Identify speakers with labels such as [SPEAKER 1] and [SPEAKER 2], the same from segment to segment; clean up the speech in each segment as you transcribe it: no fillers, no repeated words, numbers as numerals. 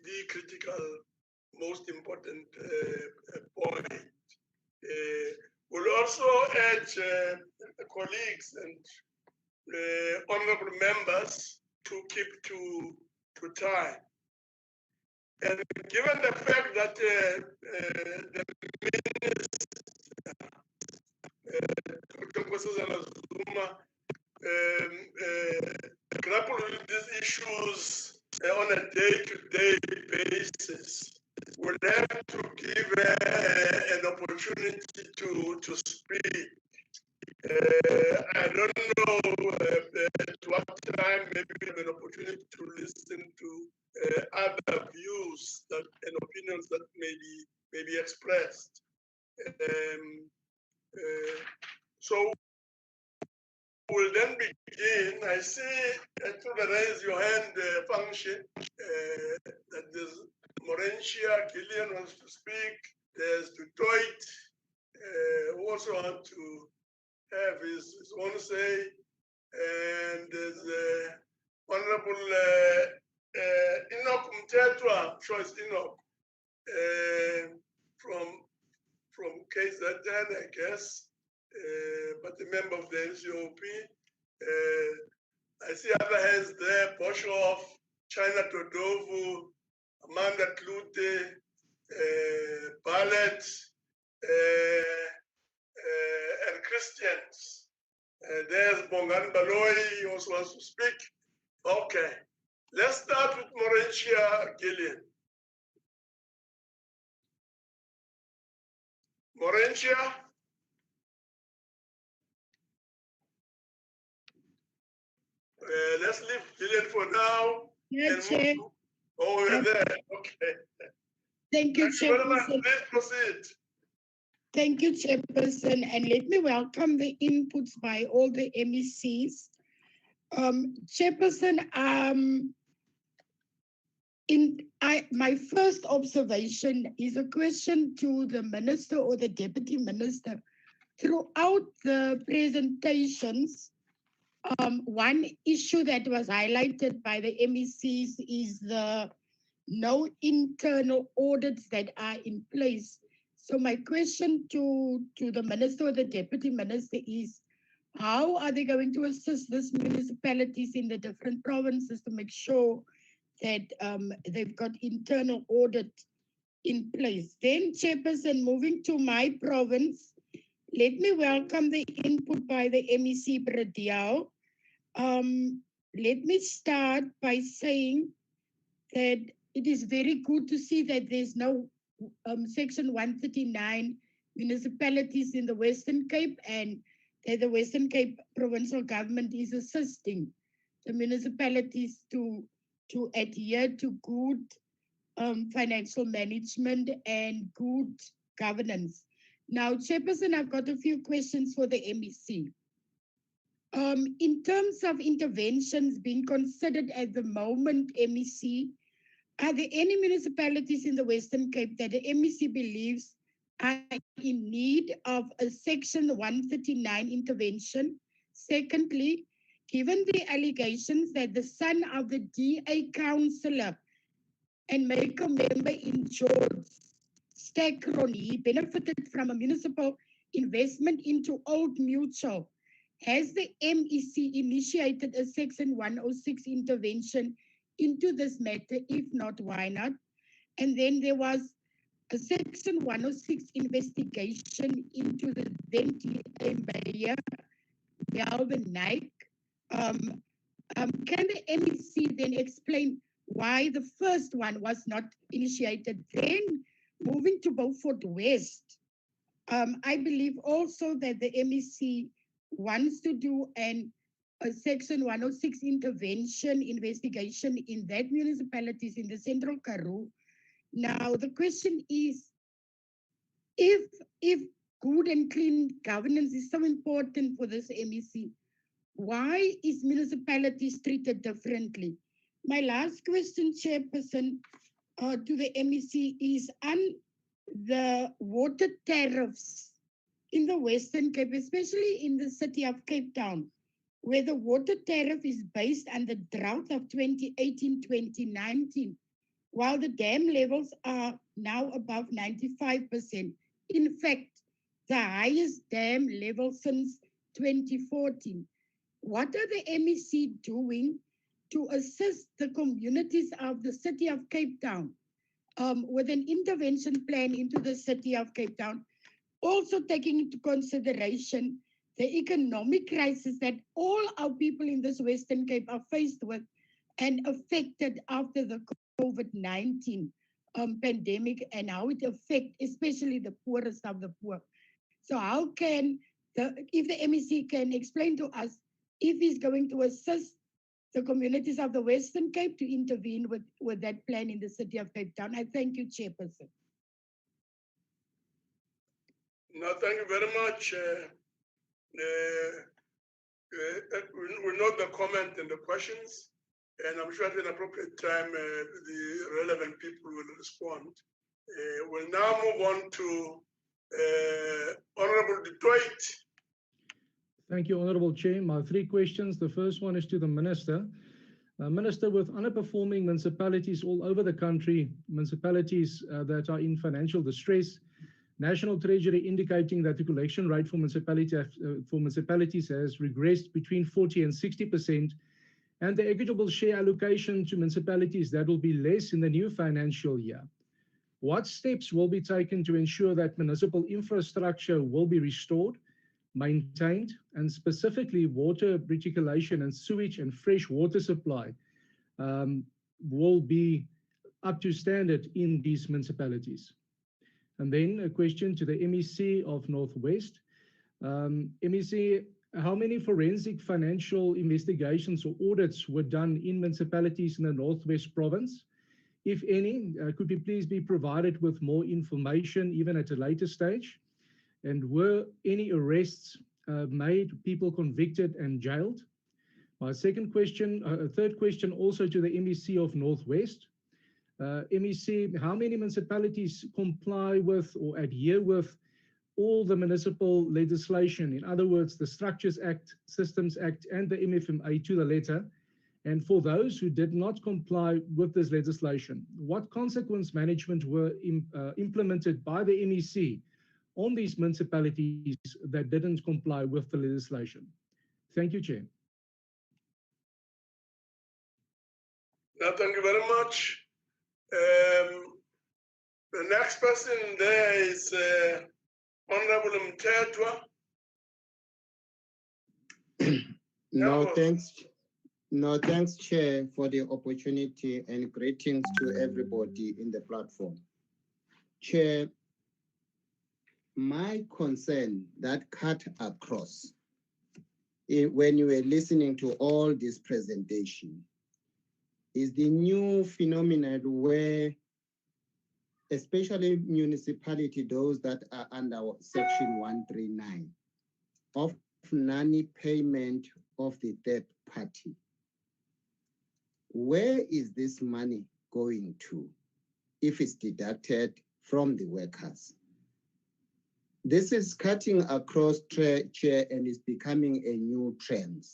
[SPEAKER 1] the critical, most important point. We'll also urge colleagues and honorable members to keep to time. And given the fact that the Minister Zuma grapple with these issues on a day-to-day basis, we'll have to give an opportunity to speak. I don't know at what time maybe we have an opportunity to listen to other views that and opinions that may be expressed. So we'll then begin. I see through the raise your hand function that there's Morentia, Gillian wants to speak. There's Dutoit, who also want to have his own say. And there's Honorable Enoch Mtetwa, I'm sure it's Enoch, from KZN, I guess, but a member of the NCOP. I see other hands there, Boshoff, China Todovu, Amanda Klute, Barlett, and Christians. There's Bongan Baloi, he also wants to speak. Okay, let's start with Morentia Gillian. Morentia? Let's leave Gillian for now.
[SPEAKER 2] Yes, Chair.
[SPEAKER 1] Oh, we're there. Okay.
[SPEAKER 2] Thank you, Chairperson.
[SPEAKER 1] Please proceed.
[SPEAKER 2] Thank you, Chairperson. And let me welcome the inputs by all the MECs. Chairperson, my first observation is a question to the Minister or the Deputy Minister. Throughout the presentations, one issue that was highlighted by the MECs is the no internal audits that are in place. So my question to the Minister or the Deputy Minister is, how are they going to assist these municipalities in the different provinces to make sure that they've got internal audit in place? Then, Chairperson, moving to my province, let me welcome the input by the MEC Bradiao. Let me start by saying that it is very good to see that there's no Section 139 municipalities in the Western Cape, and that the Western Cape provincial government is assisting the municipalities to adhere to good financial management and good governance. Now, Chairperson, I've got a few questions for the MEC. In terms of interventions being considered at the moment, MEC, are there any municipalities in the Western Cape that the MEC believes are in need of a Section 139 intervention? Secondly, given the allegations that the son of the DA councillor and Maker member in George Stackroni benefited from a municipal investment into Old Mutual, has the MEC initiated a Section 106 intervention into this matter? If not, why not? And then there was a Section 106 investigation into the then DA mayor, Melvin Naik. Can the MEC then explain why the first one was not initiated? Then moving to Beaufort West, I believe also that the MEC wants to do a Section 106 intervention investigation in that municipalities in the Central Karoo. Now, the question is, if good and clean governance is so important for this MEC, why is municipalities treated differently? My last question, Chairperson, to the MEC is on the water tariffs in the Western Cape, especially in the city of Cape Town, where the water tariff is based on the drought of 2018-2019. while the dam levels are now above 95%. In fact, the highest dam level since 2014. What are the MEC doing to assist the communities of the city of Cape Town with an intervention plan into the city of Cape Town, also taking into consideration the economic crisis that all our people in this Western Cape are faced with and affected after the COVID-19 pandemic, and how it affects especially the poorest of the poor. So how can, if the MEC can explain to us if he's going to assist the communities of the Western Cape to intervene with that plan in the city of Cape Town. I thank you, Chairperson.
[SPEAKER 1] No, thank you very much. We note the comment and the questions, and I'm sure at an appropriate time the relevant people will respond. We'll now move on to Honorable Detroit.
[SPEAKER 3] Thank you, Honorable Chair. My three questions. The first one is to the Minister. Minister, with underperforming municipalities all over the country, municipalities that are in financial distress, National Treasury indicating that the collection rate for municipalities has regressed between 40 and 60%, and the equitable share allocation to municipalities that will be less in the new financial year. What steps will be taken to ensure that municipal infrastructure will be restored, maintained, and specifically water reticulation and sewage and fresh water supply will be up to standard in these municipalities? And then a question to the MEC of Northwest. MEC, how many forensic financial investigations or audits were done in municipalities in the Northwest province? If any, could we please be provided with more information even at a later stage? And were any arrests made, people convicted and jailed? My second question, third question also to the MEC of Northwest. MEC, how many municipalities comply with or adhere with all the municipal legislation? In other words, the Structures Act, Systems Act, and the MFMA to the letter. And for those who did not comply with this legislation, what consequence management were implemented by the MEC on these municipalities that didn't comply with the legislation? Thank you, Chair.
[SPEAKER 1] Thank you very much. The next person there is Honorable Mtetwa.
[SPEAKER 4] No, thanks, Chair, for the opportunity, and greetings to everybody in the platform. Chair, my concern that cut across when you were listening to all this presentation is the new phenomenon where, especially municipality, those that are under Section 139, of non-payment of the third party. Where is this money going to if it's deducted from the workers? This is cutting across, Chair, and is becoming a new trend.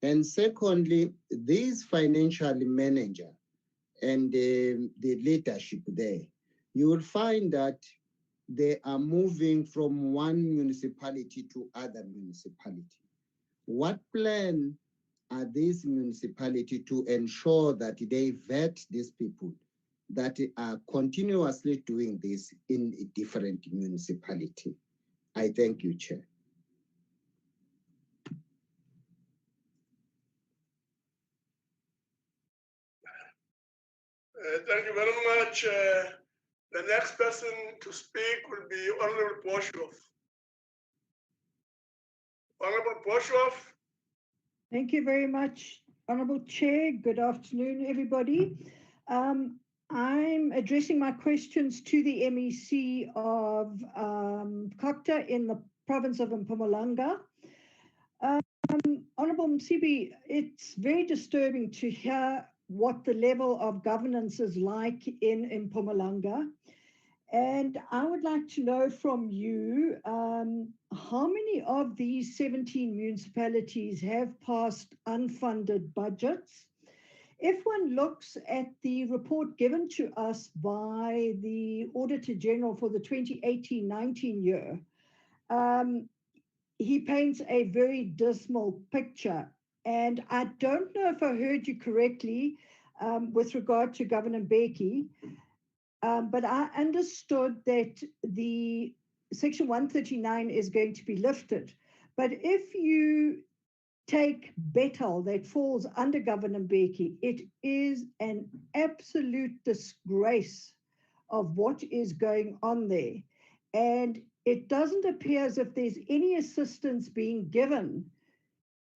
[SPEAKER 4] And secondly, these financial manager and the leadership there, you will find that they are moving from one municipality to other municipality. What plan are these municipalities to ensure that they vet these people that are continuously doing this in a different municipality? I thank you, Chair.
[SPEAKER 1] Thank you very much. The next person to speak will be Honorable Boshoff. Honorable Boshoff.
[SPEAKER 5] Thank you very much, Honorable Chair. Good afternoon, everybody. I'm addressing my questions to the MEC of Copta in the province of Mpumalanga. Honorable Msibi, it's very disturbing to hear what the level of governance is like in Mpumalanga. And I would like to know from you, how many of these 17 municipalities have passed unfunded budgets? if one looks at the report given to us by the Auditor General for the 2018-19 year, he paints a very dismal picture. And I don't know if I heard you correctly with regard to Governor Mbeki, but I understood that the Section 139 is going to be lifted. But if you take Bethel that falls under Governor Mbeki, it is an absolute disgrace of what is going on there. And it doesn't appear as if there's any assistance being given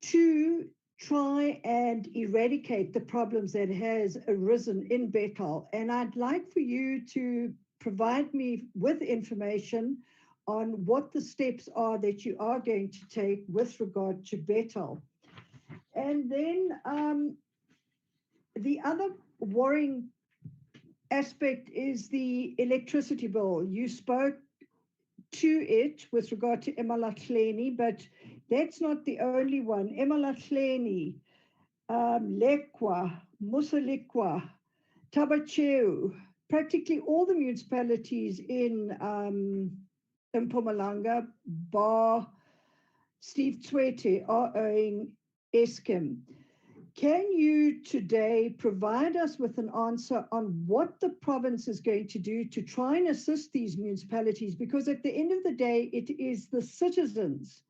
[SPEAKER 5] to try and eradicate the problems that has arisen in Bethel. And I'd like for you to provide me with information on what the steps are that you are going to take with regard to Bethel. And then the other worrying aspect is the electricity bill. You spoke to it with regard to Emalahleni, but that's not the only one. Emalahleni, Lekwa, Musalikwa, Tabacheu, practically all the municipalities in Mpumalanga, bar Steve Tswete, are owing Eskom. Can you today provide us with an answer on what the province is going to do to try and assist these municipalities? Because at the end of the day, it is the citizens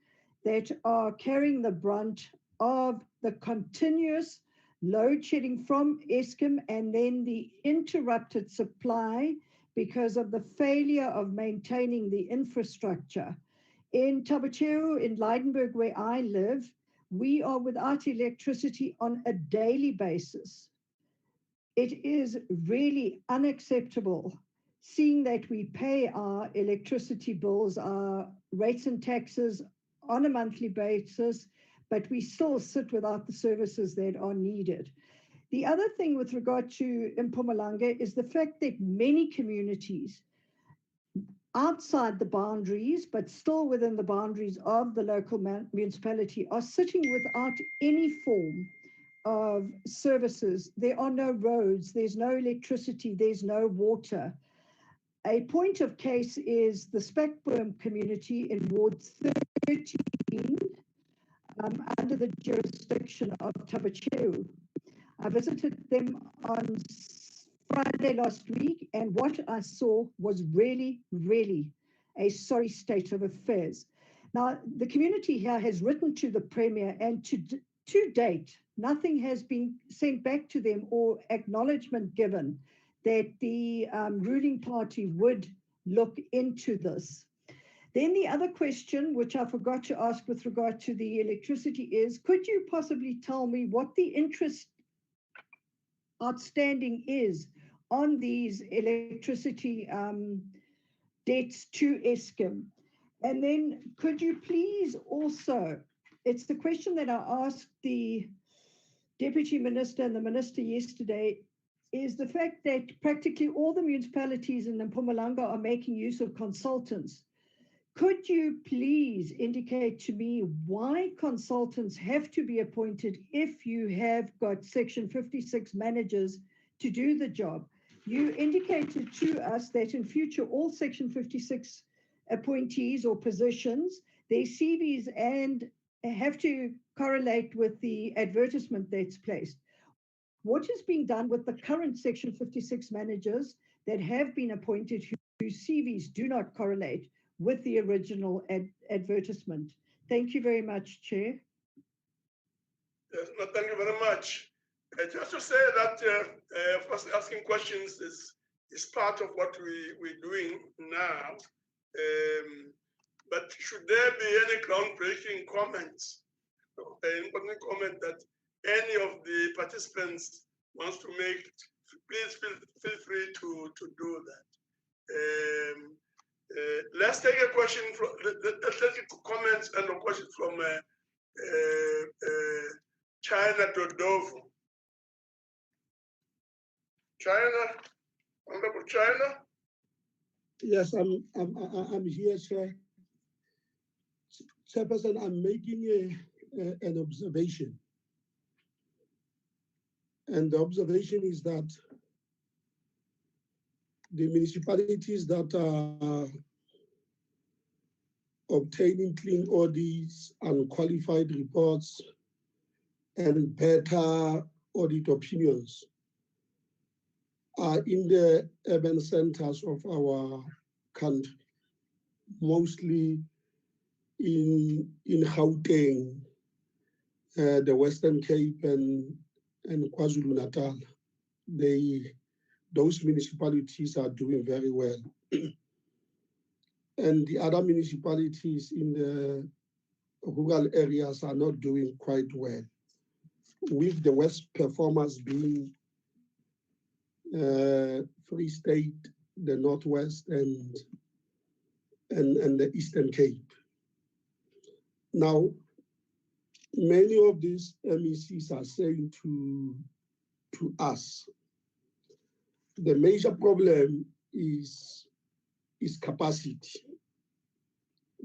[SPEAKER 5] that are carrying the brunt of the continuous load shedding from Eskom and then the interrupted supply because of the failure of maintaining the infrastructure. In Tabacheu, in Leidenburg, where I live, we are without electricity on a daily basis. It is really unacceptable, seeing that we pay our electricity bills, our rates and taxes on a monthly basis, but we still sit without the services that are needed. The other thing with regard to Mpumalanga is the fact that many communities outside the boundaries, but still within the boundaries of the local municipality, are sitting without any form of services. There are no roads, there's no electricity, there's no water. A point of case is the Spekboom community in Ward 13, under the jurisdiction of Tabacheu. I visited them on Friday last week, and what I saw was really, really a sorry state of affairs. Now, the community here has written to the Premier, and to date, nothing has been sent back to them or acknowledgement given that the ruling party would look into this. Then the other question, which I forgot to ask with regard to the electricity, is could you possibly tell me what the interest outstanding is on these electricity debts to Eskom? And then could you please also, it's the question that I asked the Deputy Minister and the Minister yesterday, is the fact that practically all the municipalities in Mpumalanga are making use of consultants. Could you please indicate to me why consultants have to be appointed if you have got Section 56 managers to do the job? You indicated to us that in future, all Section 56 appointees or positions, their CVs and have to correlate with the advertisement that's placed. What is being done with the current Section 56 managers that have been appointed whose CVs do not correlate with the original advertisement? Thank you very much, Chair.
[SPEAKER 1] Yes, no, thank you very much. Just to say that first asking questions is part of what we're doing now. But should there be any groundbreaking comments, an important comment that any of the participants wants to make, please feel free to do that. Let's take a question from, let's take comments and a question from China Dodovo. China, Honorable China.
[SPEAKER 6] Yes, I'm here, Chair. Chairperson, I'm making an observation. And the observation is that the municipalities that are obtaining clean audits and qualified reports and better audit opinions are in the urban centers of our country, mostly in Gauteng, the Western Cape and KwaZulu-Natal. Those municipalities are doing very well. And the other municipalities in the rural areas are not doing quite well, with the worst performers being Free State, the Northwest, and the Eastern Cape. Now, many of these MECs are saying to us, the major problem is capacity,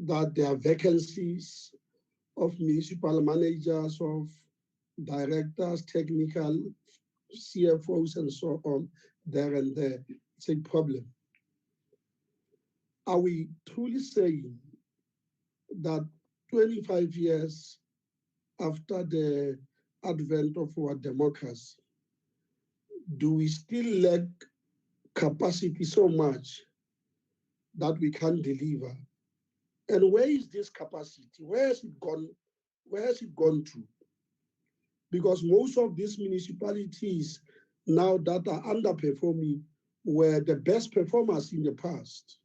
[SPEAKER 6] that there are vacancies of municipal managers, of directors, technical, CFOs, and so on, there and there. It's a problem. Are we truly saying that 25 years after the advent of our democracy, do we still lack capacity so much that we can't deliver? And where is this capacity? Where has it gone? Where has it gone to? Because most of these municipalities now that are underperforming were the best performers in the past.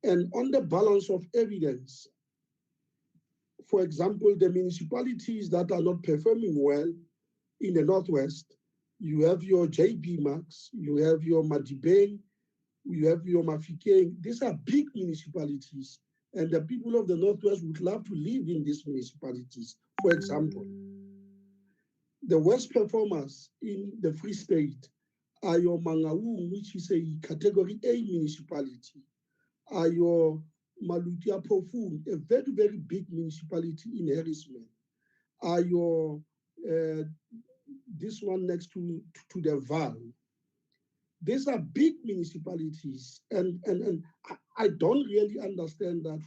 [SPEAKER 6] And on the balance of evidence, for example, the municipalities that are not performing well in the Northwest, you have your JB Max, you have your Madibeng, you have your Mafikeng. These are big municipalities, and the people of the Northwest would love to live in these municipalities. For example, the worst performers in the Free State are your Mangaung, which is a Category A municipality, are your Malutia Pofung, a very, very big municipality in Harrisman, are your this one next to the Val. These are big municipalities, and I don't really understand that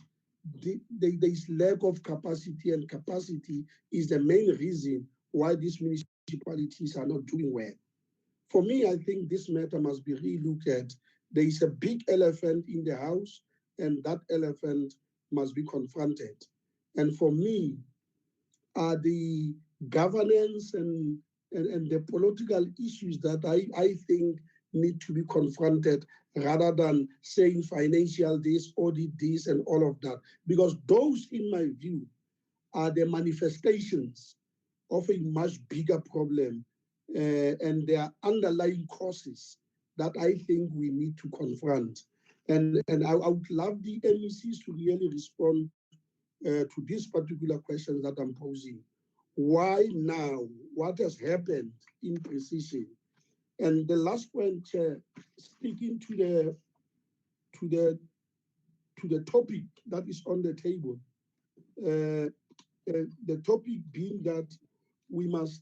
[SPEAKER 6] there's lack of capacity, and capacity is the main reason why these municipalities are not doing well. For me, I think this matter must be re-looked at. There is a big elephant in the house, and that elephant must be confronted. And for me, the governance and the political issues that I think need to be confronted, rather than saying financial this, audit this, and all of that. Because those, in my view, are the manifestations of a much bigger problem, and there are underlying causes that I think we need to confront. And I would love the MECs to really respond to these particular questions that I'm posing. Why now? What has happened in precision? And the last point, Chair, speaking to the topic that is on the table, the topic being that we must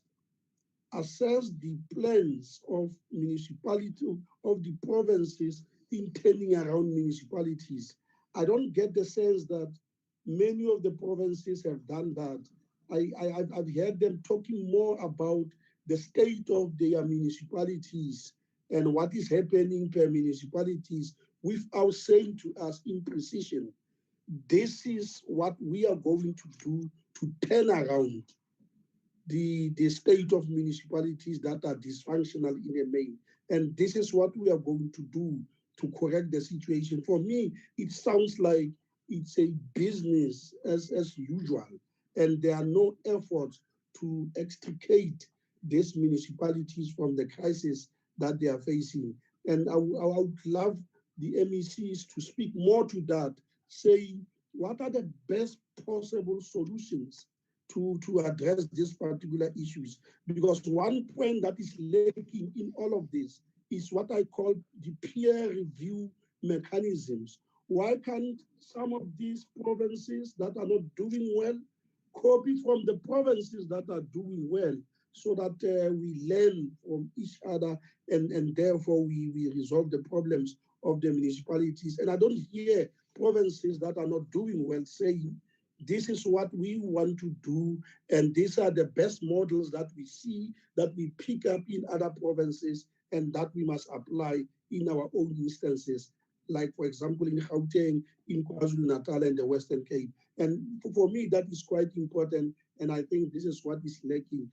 [SPEAKER 6] assess the plans of municipality, of the provinces in turning around municipalities. I don't get the sense that many of the provinces have done that. I've heard them talking more about the state of their municipalities and what is happening per municipalities without saying to us in precision, this is what we are going to do to turn around the state of municipalities that are dysfunctional in the main. And this is what we are going to do to correct the situation. For me, it sounds like it's a business as usual, and there are no efforts to extricate these municipalities from the crisis that they are facing. And I would love the MECs to speak more to that, saying what are the best possible solutions to address these particular issues. Because one point that is lacking in all of this is what I call the peer review mechanisms. Why can't some of these provinces that are not doing well copy from the provinces that are doing well, so that we learn from each other and therefore we resolve the problems of the municipalities. And I don't hear provinces that are not doing well saying, this is what we want to do, and these are the best models that we see, that we pick up in other provinces, and that we must apply in our own instances, like, for example, in Gauteng, in KwaZulu-Natal, and the Western Cape. And for me, that is quite important, and I think this is what is lacking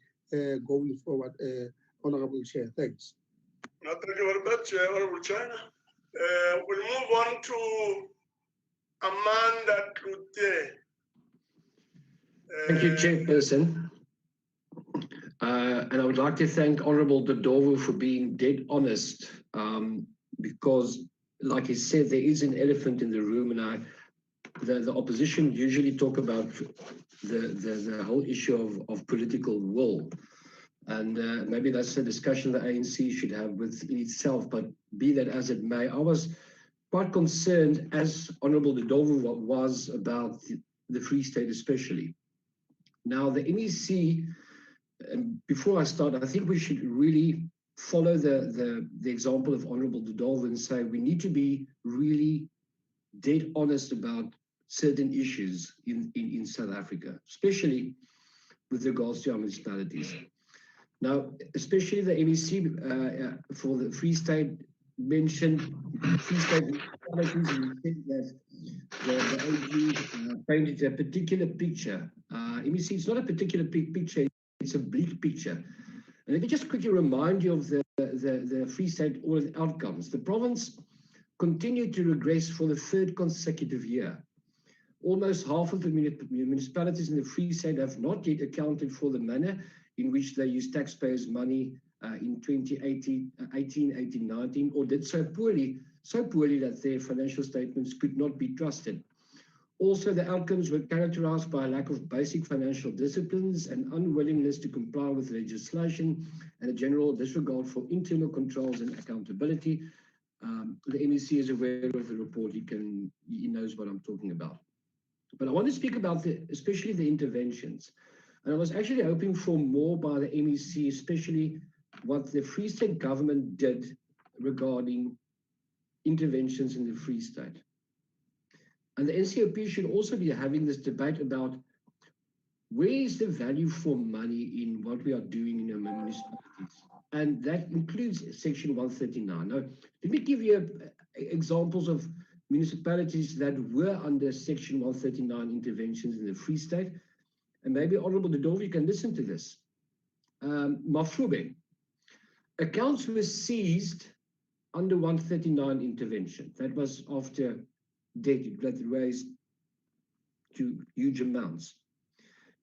[SPEAKER 6] going forward, Honorable Chair. Thanks.
[SPEAKER 1] Thank you very much, Honorable China. We'll move on to Amanda Cloutier.
[SPEAKER 7] Thank you, Chairperson. And I would like to thank Honorable Dodovo for being dead honest, because, like he said, there is an elephant in the room, and the opposition usually talk about the whole issue of political will. And maybe that's a discussion the ANC should have within itself, but be that as it may, I was quite concerned, as Honorable Dodovo was, about the Free State especially. Now, the MEC, and before I start, I think we should really follow the example of Honorable Dodovo and say we need to be really dead honest about certain issues in South Africa, especially with regards to our municipalities. Now, especially the MEC for the Free State mentioned Free State municipalities, and said that the AG painted a particular picture. MEC, it's not a particular picture, it's a bleak picture. And let me just quickly remind you of the Free State audit outcomes. The province continued to regress for the third consecutive year. Almost half of the municipalities in the Free State have not yet accounted for the manner in which they used taxpayers' money in 2018, 18, 19, or did so poorly that their financial statements could not be trusted. Also, the outcomes were characterized by a lack of basic financial disciplines and unwillingness to comply with legislation and a general disregard for internal controls and accountability. The MEC is aware of the report. He knows what I'm talking about. But I want to speak about especially the interventions. And I was actually hoping for more by the MEC, especially what the Free State government did regarding interventions in the Free State. And the NCOP should also be having this debate about where is the value for money in what we are doing in our municipalities. And that includes Section 139. Now, let me give you examples of municipalities that were under Section 139 interventions in the Free State. And maybe Honorable Dodovo can listen to this. Mafube. Accounts were seized under 139 intervention. That was after debt that raised to huge amounts.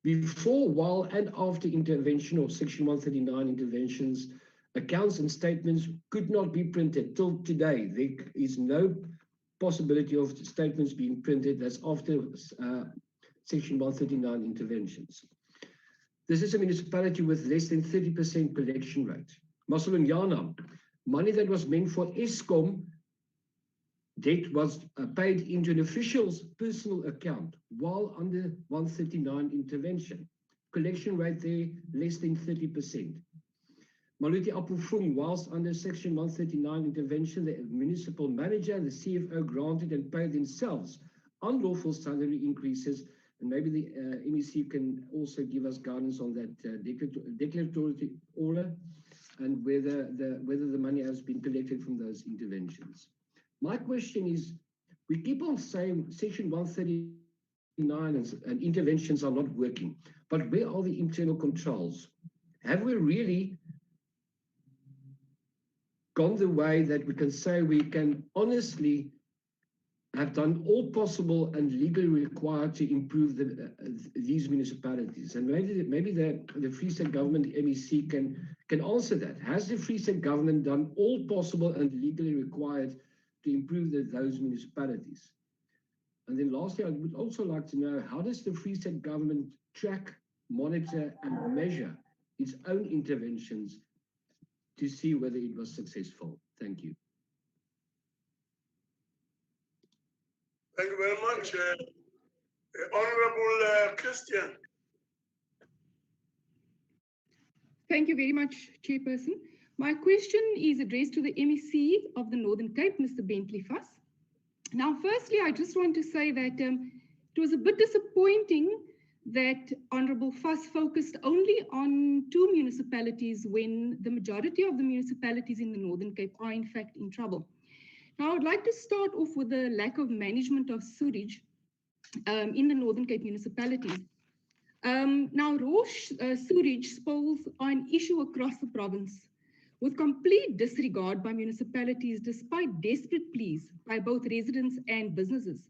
[SPEAKER 7] Before, while, and after intervention of Section 139 interventions, accounts and statements could not be printed. Till today, there is no possibility of statements being printed. That's after Section 139 interventions. This is a municipality with less than 30% collection rate. Masalonyana, money that was meant for Eskom, debt was paid into an official's personal account while under 139 intervention. Collection rate there, less than 30%. Maluti Apufung, whilst under Section 139 intervention, the municipal manager and the CFO granted and paid themselves unlawful salary increases. And maybe the MEC can also give us guidance on that declaratory order and whether the money has been collected from those interventions. My question is, we keep on saying Section 139 and interventions are not working, but where are the internal controls? Have we really gone the way that we can say we can honestly have done all possible and legally required to improve these municipalities? And maybe the Free State government, the MEC, can answer that. Has the Free State government done all possible and legally required to improve those municipalities? And then lastly, I would also like to know, how does the Free State government track, monitor, and measure its own interventions to see whether it was successful? Thank you.
[SPEAKER 1] Thank you very much. Honorable Christian.
[SPEAKER 8] Thank you very much, Chairperson. My question is addressed to the MEC of the Northern Cape, Mr. Bentley Fuss. Now, firstly, I just want to say that it was a bit disappointing that Honourable Fuss focused only on 2 municipalities when the majority of the municipalities in the Northern Cape are in fact in trouble. Now, I would like to start off with the lack of management of sewage in the Northern Cape municipalities. Now, raw sewage spills are an issue across the province, with complete disregard by municipalities despite desperate pleas by both residents and businesses.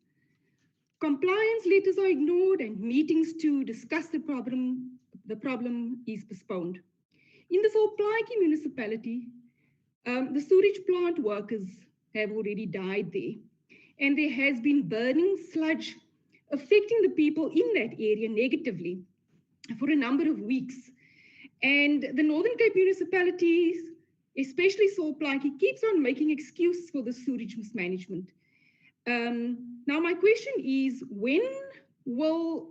[SPEAKER 8] Compliance letters are ignored and meetings to discuss the problem is postponed. In the Solplaatjie municipality, the sewage plant workers have already died there, and there has been burning sludge affecting the people in that area negatively for a number of weeks. And the Northern Cape municipalities, especially Solplaatjie, keeps on making excuses for the sewage mismanagement. Now, my question is, when will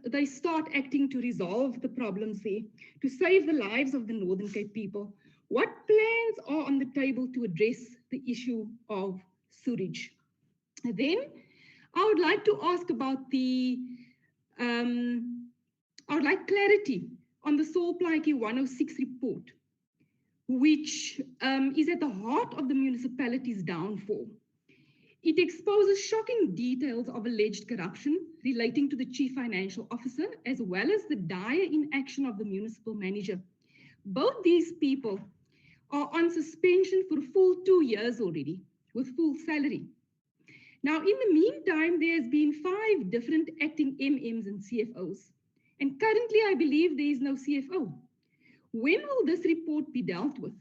[SPEAKER 8] they start acting to resolve the problems there, to save the lives of the Northern Cape people? What plans are on the table to address the issue of sewage? Then, I would like to ask about the, I would like clarity on the Solplaatjie 106 report, which is at the heart of the municipality's downfall. It exposes shocking details of alleged corruption relating to the chief financial officer, as well as the dire inaction of the municipal manager. Both these people are on suspension for a full 2 years already, with full salary. Now, in the meantime, there's been 5 different acting MMs and CFOs. And currently, I believe there is no CFO. When will this report be dealt with?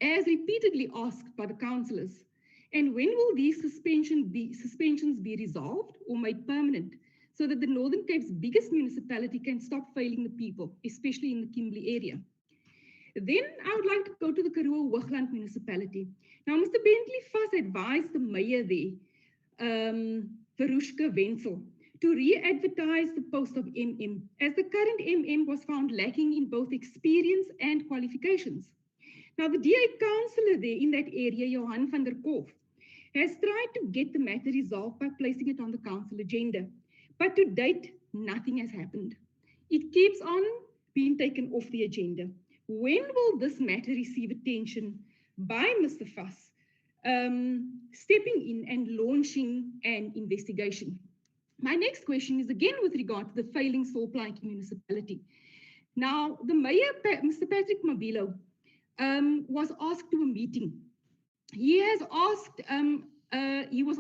[SPEAKER 8] As repeatedly asked by the councillors, and when will these suspensions be resolved or made permanent so that the Northern Cape's biggest municipality can stop failing the people, especially in the Kimberley area? Then I would like to go to the Karoo Hoogland municipality. Now, Mr. Bentley Fuss advised the mayor there, Verushka Wenzel, to re-advertise the post of MM, as the current MM was found lacking in both experience and qualifications. Now, the DA councillor there in that area, Johan van der Kolf, has tried to get the matter resolved by placing it on the council agenda. But to date, nothing has happened. It keeps on being taken off the agenda. When will this matter receive attention by Mr. Fuss, stepping in and launching an investigation? My next question is again with regard to the failing Solplaatjie municipality. Now, the mayor, Mr. Patrick Mabilo, was asked to a meeting. He was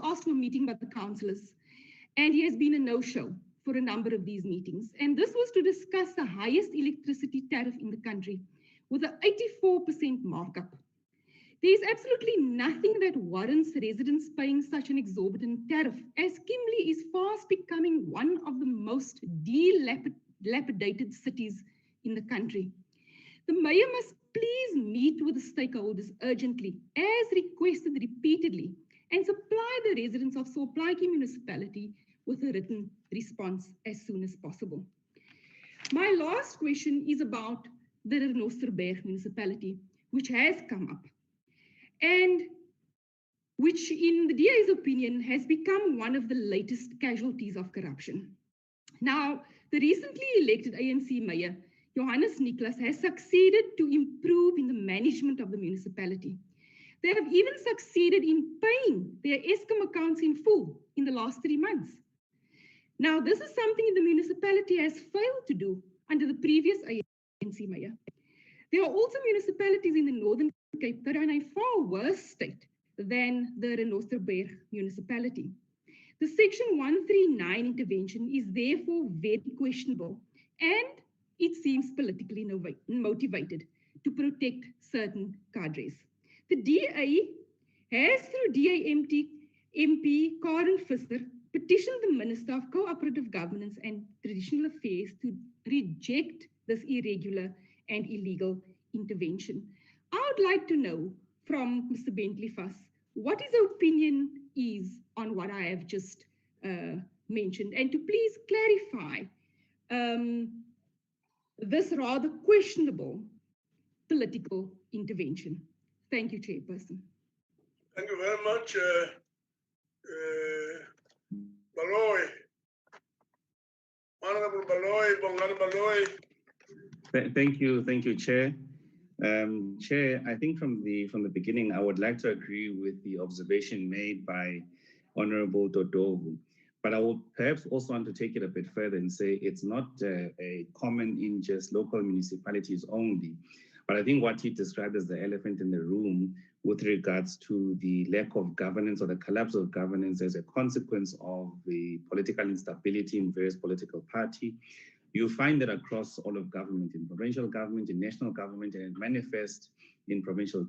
[SPEAKER 8] asked to a meeting by the councillors, and he has been a no-show for a number of these meetings. And this was to discuss the highest electricity tariff in the country with an 84% markup. There is absolutely nothing that warrants residents paying such an exorbitant tariff, as Kimberley is fast becoming one of the most dilapidated cities in the country. The mayor must please meet with the stakeholders urgently, as requested repeatedly, and supply the residents of Solplaatjie municipality with a written response as soon as possible. My last question is about the Renosterberg municipality, which has come up, and which, in the DA's opinion, has become one of the latest casualties of corruption. Now, the recently elected ANC mayor, Johannes Nicholas, has succeeded to improve in the management of the municipality. They have even succeeded in paying their Eskom accounts in full in the last 3 months. Now, this is something the municipality has failed to do under the previous ANC mayor. There are also municipalities in the Northern Cape that are in a far worse state than the Renosterberg municipality. The Section 139 intervention is therefore very questionable, and it seems politically motivated to protect certain cadres. The DA has, through DA MP Karen Visser, petitioned the Minister of Cooperative Governance and Traditional Affairs to reject this irregular and illegal intervention. I would like to know from Mr. Bentley Fuss what his opinion is on what I have just mentioned, and to please clarify this rather questionable political intervention. Thank you, Chairperson.
[SPEAKER 1] Thank you very much, Baloy. Honorable Baloy, Bongani Baloy.
[SPEAKER 9] Thank you, Chair. Chair, I think from the beginning, I would like to agree with the observation made by Honorable Dodovu, but I would perhaps also want to take it a bit further and say it's not a common in just local municipalities only, but I think what he described as the elephant in the room with regards to the lack of governance or the collapse of governance as a consequence of the political instability in various political parties. You find that across all of government, in provincial government, in national government, and it manifests in provincial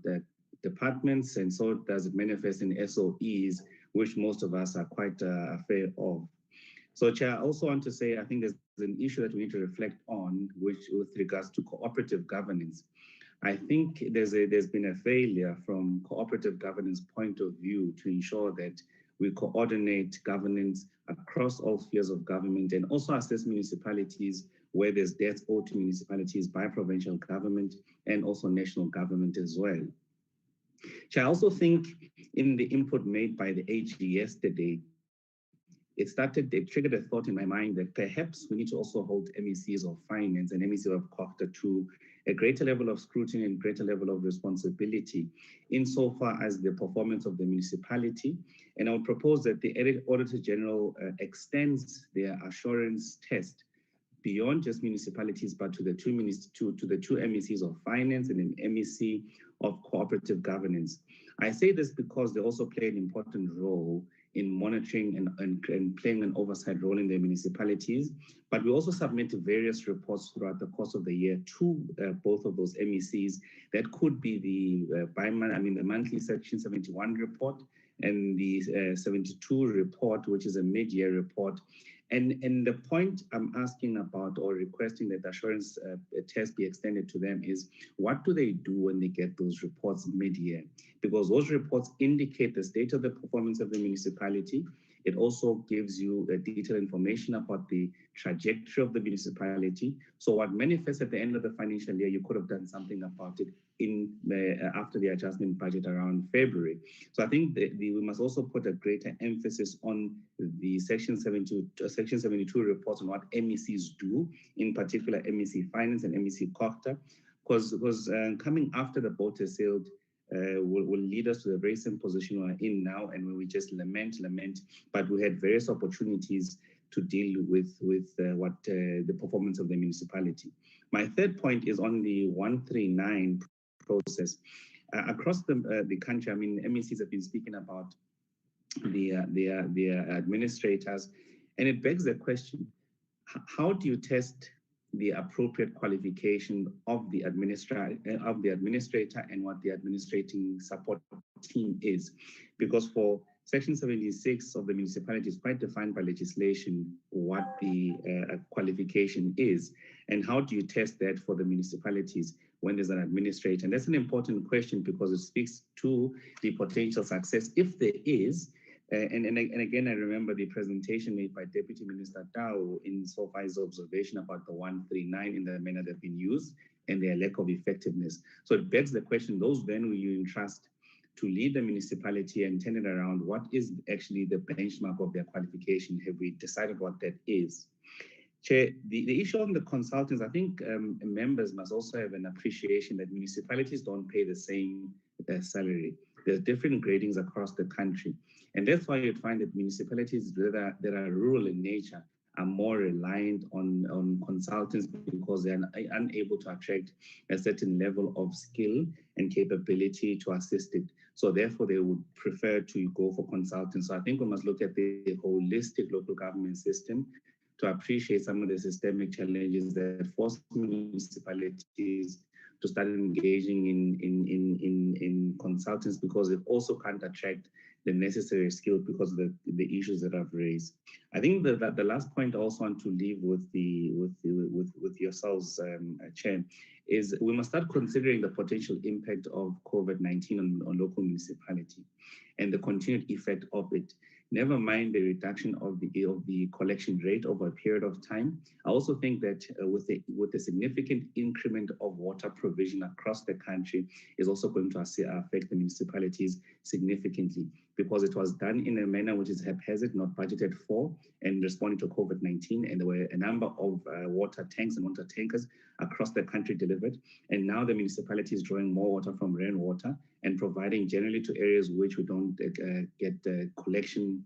[SPEAKER 9] departments, and so does it manifest in SOEs, which most of us are quite aware of. So, Chair, I also want to say I think there's an issue that we need to reflect on, which with regards to cooperative governance. I think there's been a failure from cooperative governance point of view to ensure that we coordinate governance across all spheres of government and also assess municipalities where there's debts owed to municipalities by provincial government and also national government as well. Chair, I also think in the input made by the AG yesterday, it triggered a thought in my mind that perhaps we need to also hold MECs of finance and MECs of COCTA to a greater level of scrutiny and greater level of responsibility insofar as the performance of the municipality. And I would propose that the Auditor General extends their assurance test beyond just municipalities, but to the two MECs of finance and an MEC of cooperative governance. I say this because they also play an important role in monitoring and playing an oversight role in the municipalities. But we also submit various reports throughout the course of the year to both of those MECs. That could be the monthly Section 71 report and the 72 report, which is a mid-year report. And the point I'm asking about or requesting that the assurance test be extended to them is, what do they do when they get those reports mid-year? Because those reports indicate the state of the performance of the municipality. It also gives you detailed information about the trajectory of the municipality. So what manifests at the end of the financial year, you could have done something about it after the adjustment budget around February. So I think we must also put a greater emphasis on the Section 72 reports on what MECs do, in particular MEC Finance and MEC COCTA, because coming after the boat has sailed will lead us to the very same position we're in now, and where we just lament, but we had various opportunities to deal with the performance of the municipality. My third point is on the 139 process. Across the country, I mean, MECs have been speaking about the administrators, and it begs the question, how do you test the appropriate qualification of the administrator and what the administrating support team is? Because for Section 76 of the municipality is quite defined by legislation what the qualification is, and how do you test that for the municipalities when there's an administrator? And that's an important question because it speaks to the potential success, if there is. And again, I remember the presentation made by Deputy Minister Tau in so far as observation about the 139 in the manner they've been used and their lack of effectiveness. So it begs the question, those then will you entrust to lead the municipality and turn it around, what is actually the benchmark of their qualification? Have we decided what that is? Chair, the issue on the consultants, I think members must also have an appreciation that municipalities don't pay the same salary. There's different gradings across the country. And that's why you'd find that municipalities that are rural in nature are more reliant on consultants because they are unable to attract a certain level of skill and capability to assist it. So therefore, they would prefer to go for consultants. So I think we must look at the holistic local government system to appreciate some of the systemic challenges that force municipalities to start engaging in consultants, because they also can't attract the necessary skill because of the issues that I've raised. I think that the last point I also want to leave with yourselves, Chair, is we must start considering the potential impact of COVID-19 on local municipality and the continued effect of it. never mind the reduction of the collection rate over a period of time. I also think that with the significant increment of water provision across the country is also going to affect the municipalities significantly, because it was done in a manner which is haphazard, not budgeted for, and responding to COVID-19. And there were a number of water tanks and water tankers across the country delivered. And now the municipality is drawing more water from rainwater and providing generally to areas which we don't get collection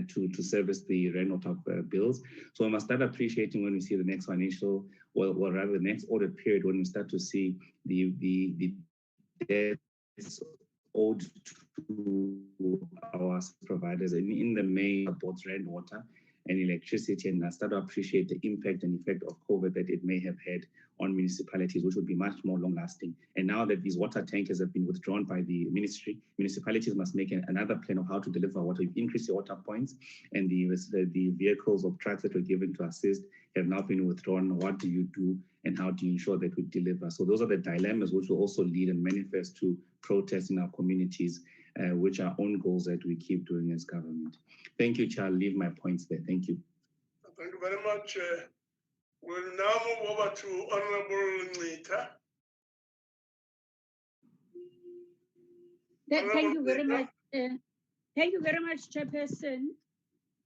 [SPEAKER 9] to service the rainwater bills. So we must start appreciating when we see the next financial, or rather the next audit period, when we start to see the debts owed to our providers in the main both rainwater and electricity, and start to appreciate the impact and effect of COVID that it may have had on municipalities, which would be much more long-lasting. And now that these water tankers have been withdrawn by the ministry, municipalities must make another plan of how to deliver water. We've increased the water points, and the vehicles or trucks that were given to assist have now been withdrawn. What do you do, and how do you ensure that we deliver? So those are the dilemmas which will also lead and manifest to protests in our communities, which are own goals that we keep doing as government. Thank you, Chair. I'll leave my points there. Thank you.
[SPEAKER 1] Thank you very much. We'll now move over to Honorable Nita.
[SPEAKER 10] Thank you very much. Thank you very much, Chairperson.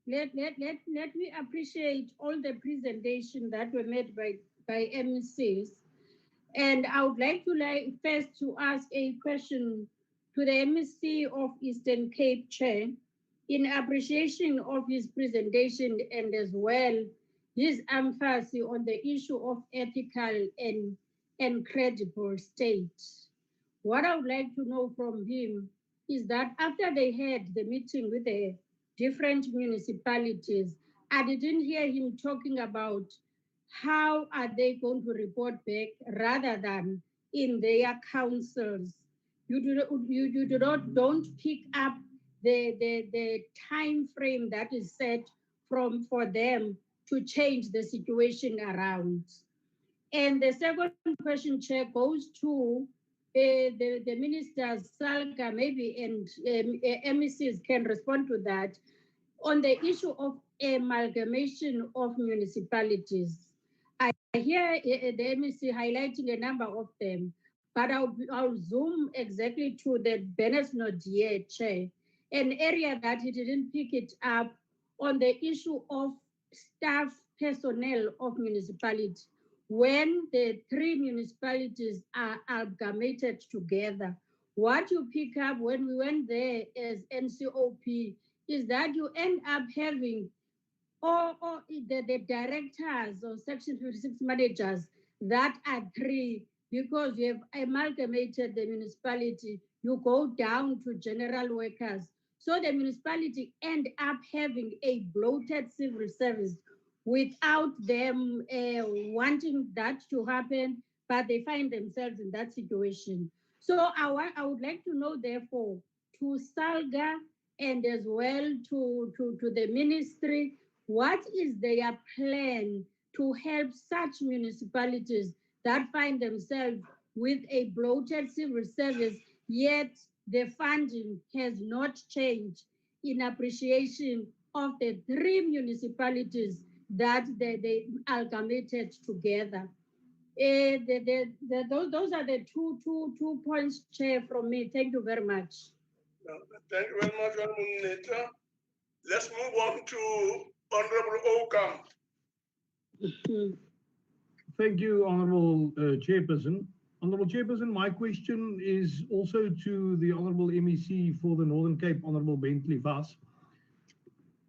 [SPEAKER 10] Let me appreciate all the presentations that were made by MECs. And I would like to first to ask a question to the MEC of Eastern Cape Chair, in appreciation of his presentation and as well his emphasis on the issue of ethical and credible state. What I would like to know from him is that after they had the meeting with the different municipalities, I didn't hear him talking about how are they going to report back rather than in their councils. Don't pick up the time frame that is set for them to change the situation around. And the second question, Chair, goes to the ministers, Salga maybe, and MECs can respond to that, on the issue of amalgamation of municipalities. I hear the MEC highlighting a number of them, but I'll zoom exactly to the Bennesnodier, Chair, an area that he didn't pick it up on the issue of staff personnel of municipality. When the three municipalities are amalgamated together, what you pick up when we went there as NCOP is that you end up having the directors or Section 56 managers that are three, because you have amalgamated the municipality, you go down to general workers. So the municipality end up having a bloated civil service without them wanting that to happen, but they find themselves in that situation. So I would like to know, therefore, to Salga and as well to the ministry, what is their plan to help such municipalities that find themselves with a bloated civil service, yet the funding has not changed in appreciation of the three municipalities that they amalgamated together. Those are the two points, Chair, from me. Thank you very much.
[SPEAKER 1] Thank you very much, Honorable Nita. Let's move on to Honorable Okam.
[SPEAKER 3] Thank you, Honorable Chairperson. Honorable Chairperson, my question is also to the Honorable MEC for the Northern Cape, Honorable Bentley Vass.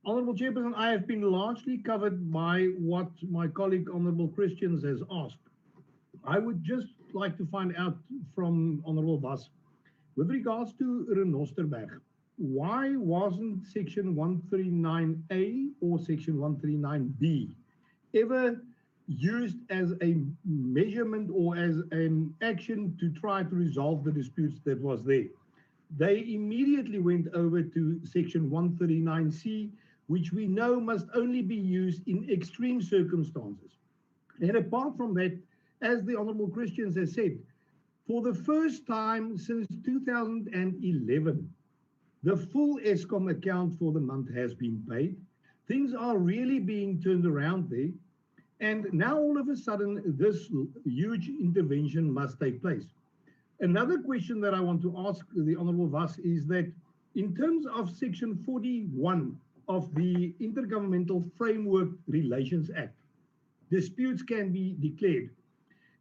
[SPEAKER 3] Honorable Chairperson, I have been largely covered by what my colleague, Honorable Christians, has asked. I would just like to find out from Honorable Vass, with regards to Renosterberg, why wasn't Section 139A or Section 139B ever used as a measurement or as an action to try to resolve the disputes that was there? They immediately went over to Section 139C, which we know must only be used in extreme circumstances. And apart from that, as the Honorable Christians has said, for the first time since 2011,
[SPEAKER 11] The full ESCOM account for the month has been paid. Things are really being turned around there. And now all of a sudden, this huge intervention must take place. Another question that I want to ask the Honorable Vas is that in terms of Section 41 of the Intergovernmental Framework Relations Act, disputes can be declared.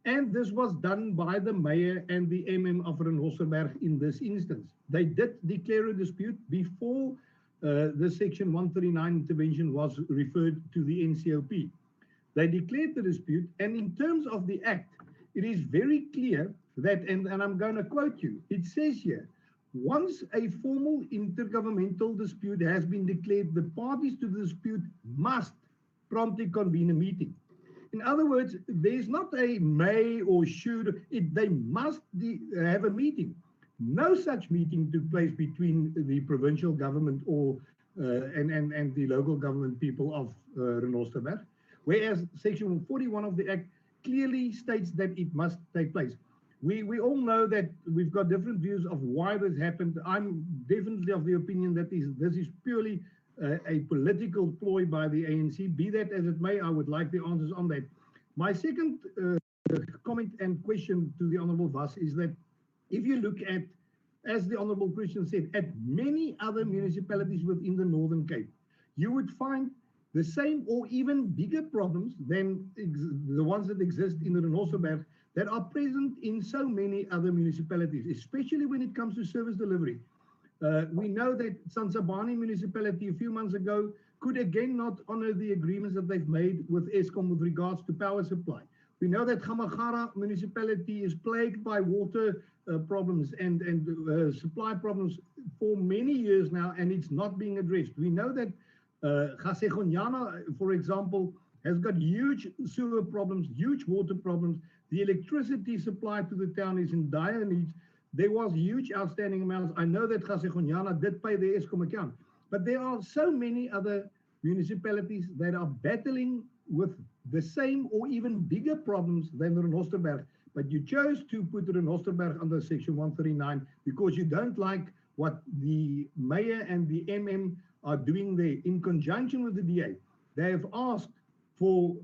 [SPEAKER 11] And this was done by the mayor and the MM of Renosterberg in this instance. They did declare a dispute before the Section 139 intervention was referred to the NCOP. They declared the dispute, and in terms of the act, it is very clear that, and I'm going to quote you, it says here, once a formal intergovernmental dispute has been declared, the parties to the dispute must promptly convene a meeting. In other words, there's not a may or should, they must have a meeting. No such meeting took place between the provincial government or and the local government people of Renosterberg, whereas Section 41 of the Act clearly states that it must take place. We all know that we've got different views of why this happened. I'm definitely of the opinion that this is purely a political ploy by the ANC. Be that as it may, I would like the answers on that. My second comment and question to the Honourable Vas is that if you look at, as the Honourable Christian said, at many other municipalities within the Northern Cape, you would find the same or even bigger problems than the ones that exist in the Renosterberg that are present in so many other municipalities, especially when it comes to service delivery. We know that Sansabani municipality a few months ago could again not honor the agreements that they've made with ESCOM with regards to power supply. We know that Gamagara municipality is plagued by water problems and supply problems for many years now, and it's not being addressed. We know that Gasegonyana, for example, has got huge sewer problems, huge water problems. The electricity supply to the town is in dire needs. There was huge outstanding amounts. I know that Gasegonyana did pay the ESCOM account, but there are so many other municipalities that are battling with the same or even bigger problems than Renosterberg. But you chose to put Renosterberg under Section 139 because you don't like what the mayor and the MM are doing there in conjunction with the DA. They have asked for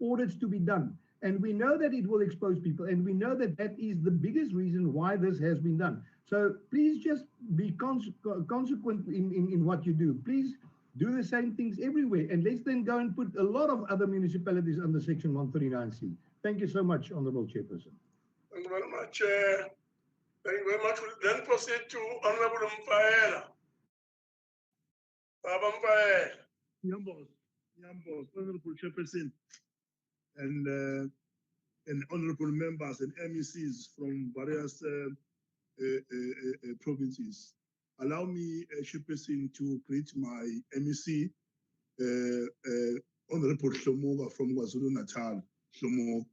[SPEAKER 11] audits to be done. And we know that it will expose people, and we know that that is the biggest reason why this has been done. So please just be consequent in what you do. Please do the same things everywhere, and let's then go and put a lot of other municipalities under Section 139C. Thank you so much, Honourable Chairperson.
[SPEAKER 1] Thank you very much. Thank you very much. We'll then proceed to Honourable Mpaela. Baba Mpaela.
[SPEAKER 12] Yambos, Honourable Chairperson, and honourable members and MECs from various provinces. Allow me, Chairperson, to greet my MEC, Honourable Shlomoga from KwaZulu-Natal. Shlomo.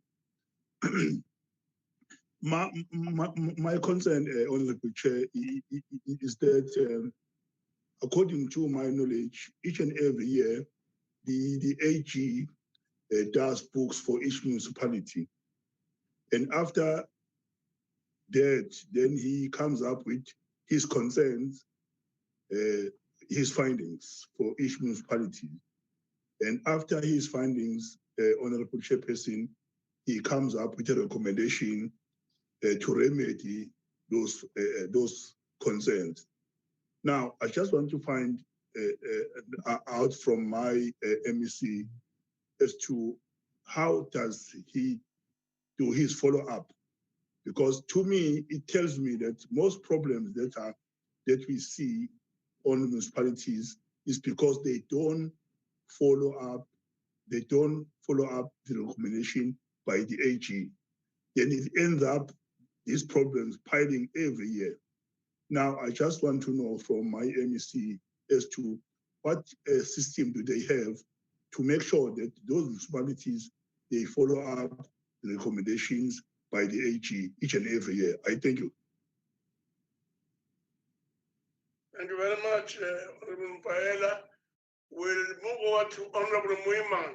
[SPEAKER 12] My concern, Honourable Chair, is that according to my knowledge, each and every year, the AG does books for each municipality. And after that, then he comes up with his concerns, his findings for each municipality. And after his findings, Honourable Chairperson, he comes up with a recommendation to remedy those concerns. Now, I just want to find out from my MEC as to how does he do his follow-up? Because to me, it tells me that most problems that we see on municipalities is because they don't follow up the recommendation by the AG. Then it ends up these problems piling every year. Now, I just want to know from my MEC as to what system do they have to make sure that those municipalities, they follow up the recommendations by the AG each and every year. I thank you.
[SPEAKER 1] Thank you very much, Honourable Mpaela. We'll move over to Honourable Muimang.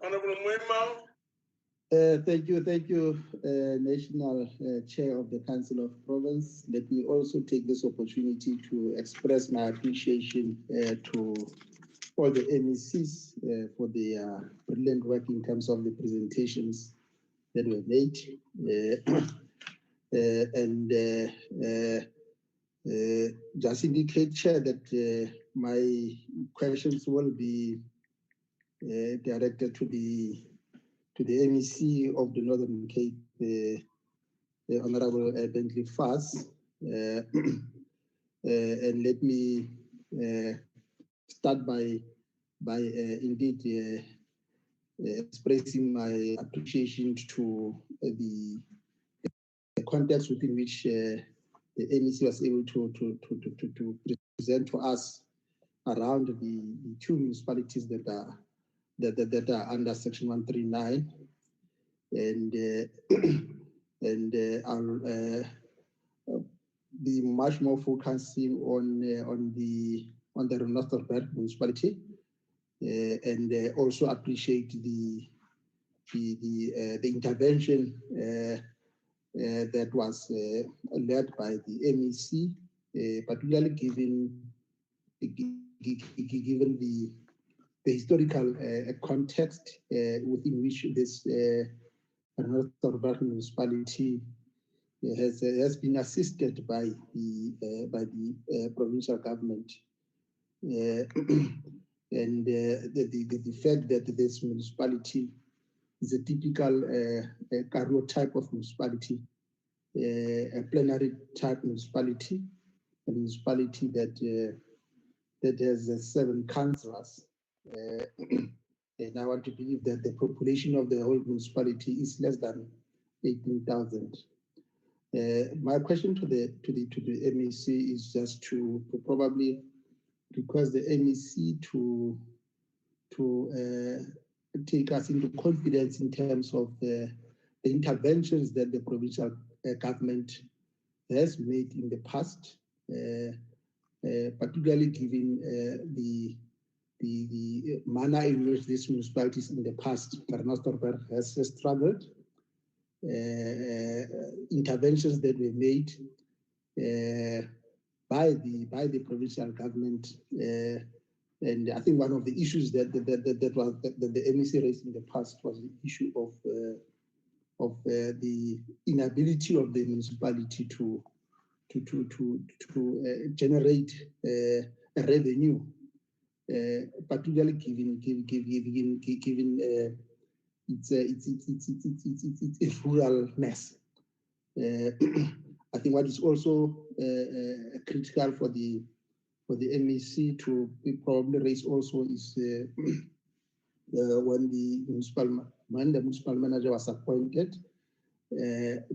[SPEAKER 1] Honourable Muimang.
[SPEAKER 4] Thank you, National Chair of the Council of Province. Let me also take this opportunity to express my appreciation to all the MECs for their brilliant work in terms of the presentations that were made. Just indicate, Chair, that my questions will be directed to the MEC of the Northern Cape, the Honorable Bentley Fass. And let me start by indeed expressing my appreciation to the context within which the MEC was able to present to us around the two municipalities that are under Section 139, and I'll be much more focusing on the Renosterberg municipality, and also appreciate the intervention that was led by the MEC, particularly given the historical context within which this Renosterberg municipality has been assisted by the provincial government, and the fact that this municipality is a typical Karoo type of municipality, a plenary type municipality, a municipality that has 7 councillors. And I want to believe that the population of the whole municipality is less than 18,000. My question to the MEC is just to probably request the MEC to take us into confidence in terms of the interventions that the provincial government has made in the past, particularly given the manner in which these municipalities in the past, Renosterberg has struggled, interventions that were made by the provincial government, and I think one of the issues that the MEC raised in the past was the issue of the inability of the municipality to generate a revenue, particularly given its ruralness. I think what is also critical for the MEC to probably raise also is when the municipal manager was appointed,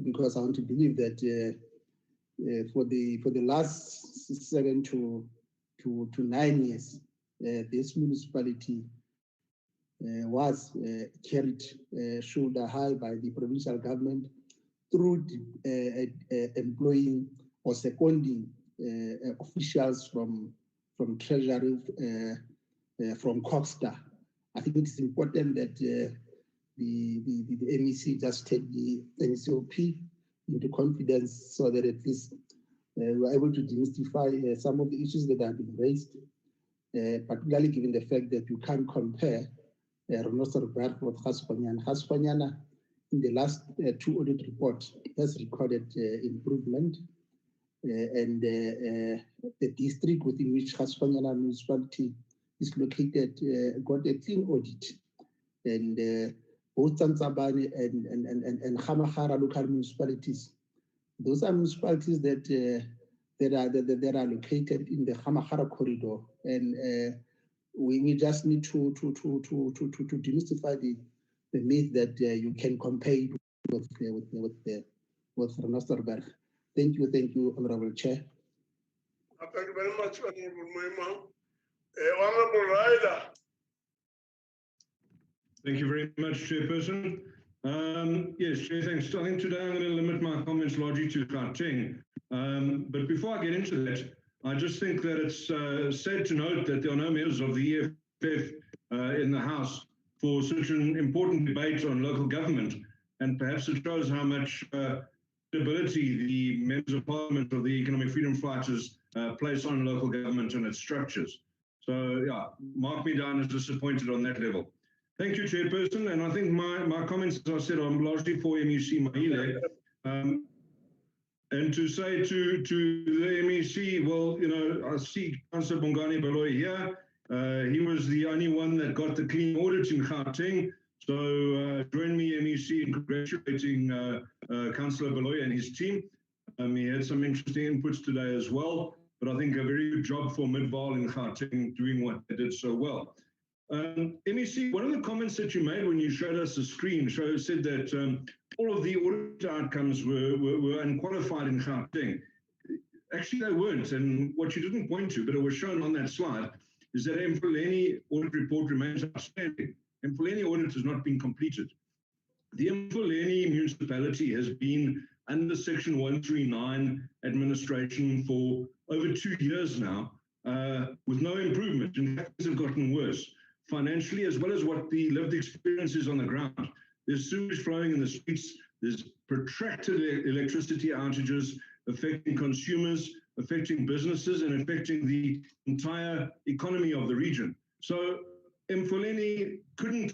[SPEAKER 4] because I want to believe that for the last 7 to 9 years, this municipality was carried shoulder high by the provincial government through employing or seconding officials from Treasury, from Coxstar. I think it is important that the MEC just take the NCOP into confidence so that at least we are able to demystify some of the issues that have been raised, particularly given the fact that you can't compare Renosterberg with Gaskonyana. Gaskonyana, in the last 2 audit reports, has recorded improvement, and the district within which Gaskonyana municipality is located got a clean audit, and both Tsantsabane and Gamagara local municipalities, those are municipalities that are located in the Gamagara corridor, and we just need to demystify the myth that you can compare it with Renosterberg. Thank you, Honorable Chair.
[SPEAKER 1] Thank you very much, Honorable Moima. Honorable Ryder.
[SPEAKER 13] Thank you very much, Chairperson. Yes, Chair, thanks. I think today I'm going to limit my comments largely to Gauteng. But before I get into that, I just think that it's sad to note that there are no members of the EFF in the House for such an important debate on local government, and perhaps it shows how much stability the members of parliament of the economic freedom fighters place on local government and its structures. So yeah, mark me down as disappointed on that level. Thank you, Chairperson. And I think my comments, as I said, are largely for MEC Maile. And to say to the MEC, well, you know, I see Councillor Bongani Baloyi here. He was the only one that got the clean audit in Gauteng. So join me, MEC, in congratulating Councillor Baloyi and his team. He had some interesting inputs today as well, but I think a very good job for Midvaal in Gauteng doing what they did so well. MEC, one of the comments that you made when you showed us the screen said that all of the audit outcomes were unqualified in Gauteng. Actually, they weren't, and what you didn't point to, but it was shown on that slide, is that Mfuleni audit report remains outstanding. Mfuleni audit has not been completed. The Mfuleni municipality has been under Section 139 administration for over 2 years now, with no improvement. In fact, things have gotten worse, financially, as well as what the lived experience is on the ground. There's sewage flowing in the streets, there's protracted electricity outages affecting consumers, affecting businesses, and affecting the entire economy of the region. So Mfuleni couldn't,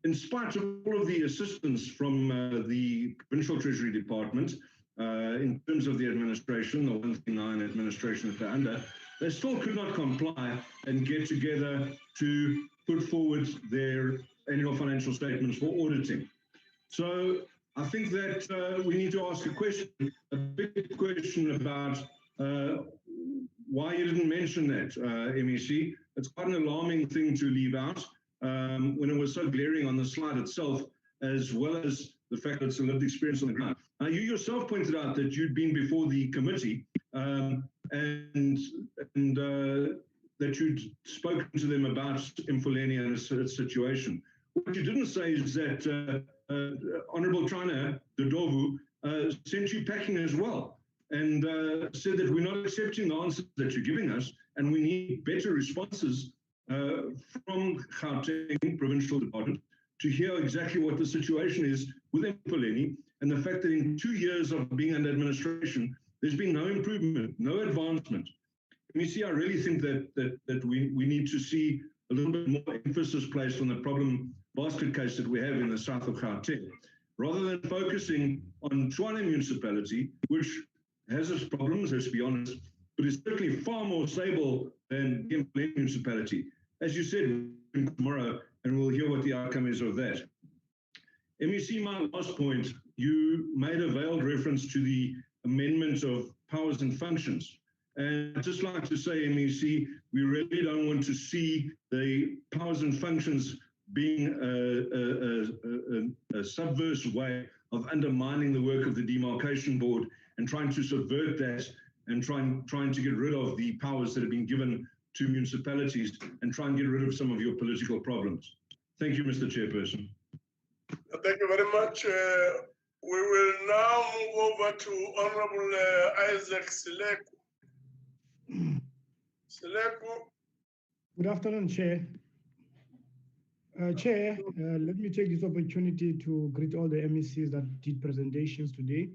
[SPEAKER 13] in spite of all of the assistance from the Provincial Treasury Department, in terms of the administration, the 139 administration that they're under, they still could not comply and get together to put forward their annual financial statements for auditing. So I think that we need to ask a big question about why you didn't mention that, MEC. It's quite an alarming thing to leave out when it was so glaring on the slide itself, as well as the fact that it's a lived experience on the ground. Now, you yourself pointed out that you'd been before the committee and that you'd spoken to them about Mfuleni and its situation. What you didn't say is that Honourable Trana Dodovu sent you packing as well, and said that we're not accepting the answers that you're giving us, and we need better responses from Gauteng Provincial Department to hear exactly what the situation is with Mfuleni, and the fact that in 2 years of being under administration, there's been no improvement, no advancement. MEC, I really think that we need to see a little bit more emphasis placed on the problem basket case that we have in the south of Gauteng, rather than focusing on Tshwane municipality, which has its problems, let's be honest, but is certainly far more stable than the Mfuleni municipality. As you said, tomorrow, and we'll hear what the outcome is of that. MEC, my last point, you made a veiled reference to the amendment of powers and functions. And I'd just like to say, MEC, we really don't want to see the powers and functions being a subverse way of undermining the work of the demarcation board and trying to subvert that and trying to get rid of the powers that have been given to municipalities and try and get rid of some of your political problems. Thank you, Mr. Chairperson.
[SPEAKER 1] Thank you very much. We will now move over to Honorable Isaac Sileku. Sileku.
[SPEAKER 14] Good afternoon, Chair. Chair, let me take this opportunity to greet all the MECs that did presentations today.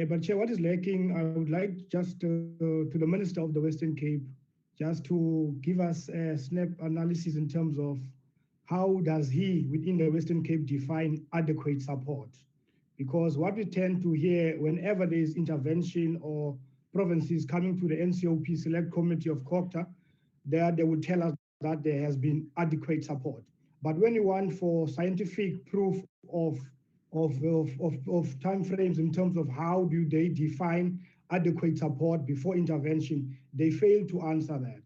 [SPEAKER 14] But Chair, what is lacking, I would like just to the Minister of the Western Cape, just to give us a snap analysis in terms of how does he, within the Western Cape, define adequate support? Because what we tend to hear whenever there is intervention or provinces coming to the NCOP Select Committee of COCTA, they would tell us that there has been adequate support. But when you want for scientific proof of timeframes in terms of how do they define adequate support before intervention, they fail to answer that.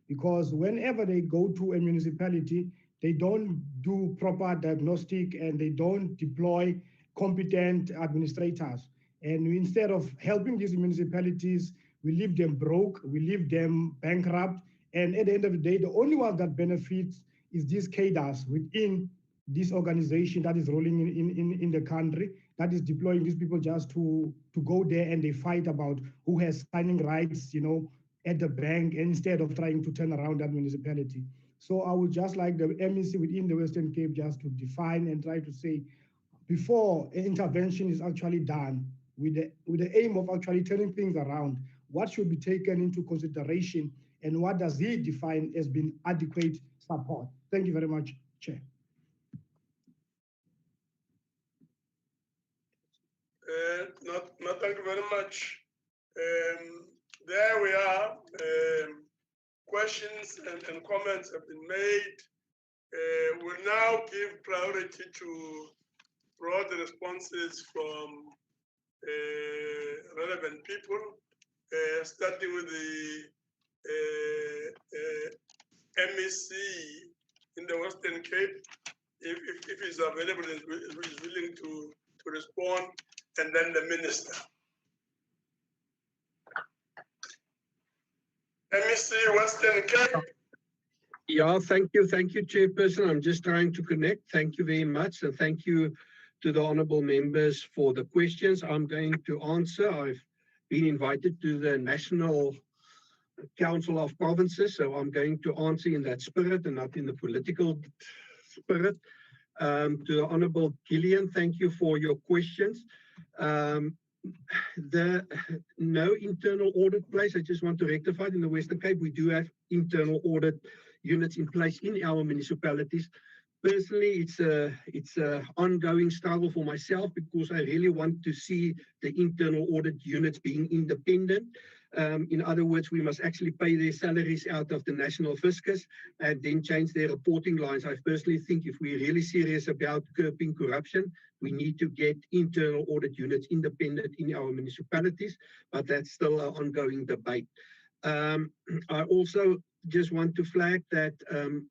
[SPEAKER 14] Because whenever they go to a municipality, they don't do proper diagnostic and they don't deploy competent administrators. And instead of helping these municipalities, we leave them broke, we leave them bankrupt. And at the end of the day, the only one that benefits is these cadres within this organization that is rolling in the country, that is deploying these people just to go there and they fight about who has signing rights, you know, at the bank instead of trying to turn around that municipality. So I would just like the MEC within the Western Cape just to define and try to say, before an intervention is actually done, with the aim of actually turning things around, what should be taken into consideration and what does he define as being adequate support? Thank you very much, Chair.
[SPEAKER 1] Thank you very much. There we are. Questions and comments have been made. We'll now give priority to broad responses from relevant people, starting with the MEC in the Western Cape, if he's available, is willing to respond, and then the minister. MEC Western Cape.
[SPEAKER 15] Yeah, thank you, Chairperson. I'm just trying to connect. Thank you very much, and thank you to the honourable members for the questions. I'm going to answer. I've been invited to the National Council of Provinces, so I'm going to answer in that spirit and not in the political spirit. To the Honourable Gillian, thank you for your questions. No internal audit place. I just want to rectify in the Western Cape, we do have internal audit units in place in our municipalities. Personally, it's a ongoing struggle for myself because I really want to see the internal audit units being independent. In other words, we must actually pay their salaries out of the national fiscus and then change their reporting lines. I personally think if we're really serious about curbing corruption, we need to get internal audit units independent in our municipalities, but that's still an ongoing debate. I also just want to flag that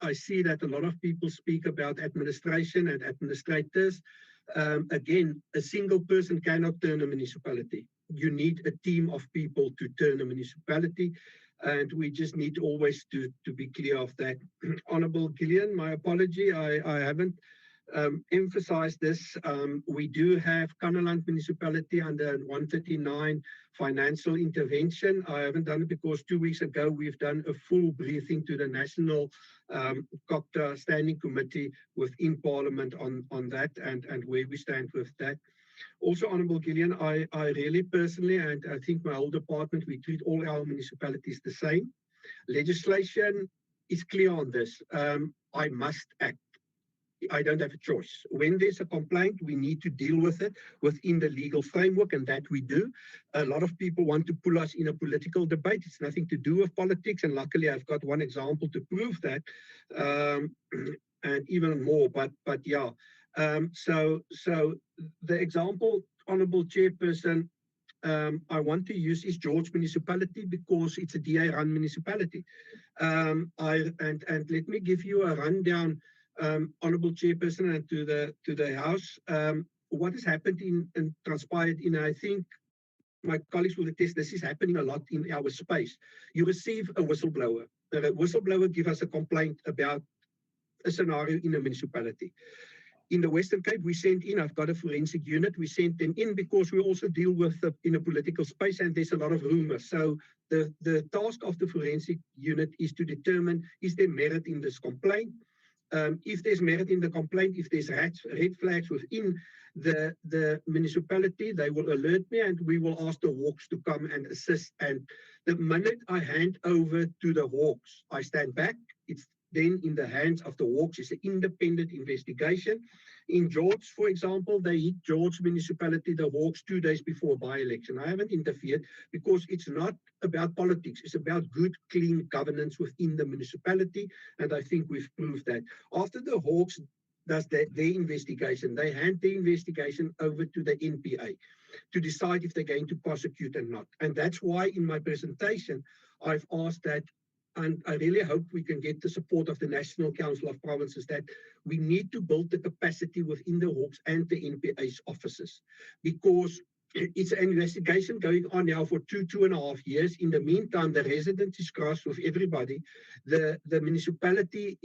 [SPEAKER 15] I see that a lot of people speak about administration and administrators. Again, a single person cannot turn a municipality. You need a team of people to turn a municipality, and we just need always to be clear of that. Honourable Gillian, my apology, I haven't emphasized this. We do have Kannaland municipality under 139 financial intervention. I haven't done it because 2 weeks ago we've done a full briefing to the National NCOP Standing Committee within Parliament on that and where we stand with that. Also, Honourable Gillian, I really personally, and I think my whole department, we treat all our municipalities the same. Legislation is clear on this. I must act. I don't have a choice. When there's a complaint, we need to deal with it within the legal framework, and that we do. A lot of people want to pull us in a political debate. It's nothing to do with politics, and luckily I've got one example to prove that, and even more, but yeah. So the example, Honourable Chairperson, I want to use is George Municipality because it's a DA-run municipality. And let me give you a rundown, Honourable Chairperson, and to the House. What has happened and transpired in, I think my colleagues will attest, this is happening a lot in our space. You receive a whistleblower. The whistleblower gives us a complaint about a scenario in a municipality. In the Western Cape, we sent in, I've got a forensic unit, we sent them in because we also deal with in a political space and there's a lot of rumors. So the task of the forensic unit is to determine, is there merit in this complaint? If there's merit in the complaint, if there's red flags within the municipality, they will alert me and we will ask the Hawks to come and assist. And the minute I hand over to the Hawks, I stand back. It's then in the hands of the Hawks. It's an independent investigation. In George, for example, they hit George Municipality, the Hawks, 2 days before by-election. I haven't interfered because it's not about politics. It's about good, clean governance within the municipality, and I think we've proved that. After the Hawks does their investigation, they hand the investigation over to the NPA to decide if they're going to prosecute or not. And that's why in my presentation, I've asked that, and I really hope we can get the support of the National Council of Provinces, that we need to build the capacity within the Hawks and the NPA's offices, because it's an investigation going on now for 2.5 years. In the meantime, the resident is crossed with everybody. The municipality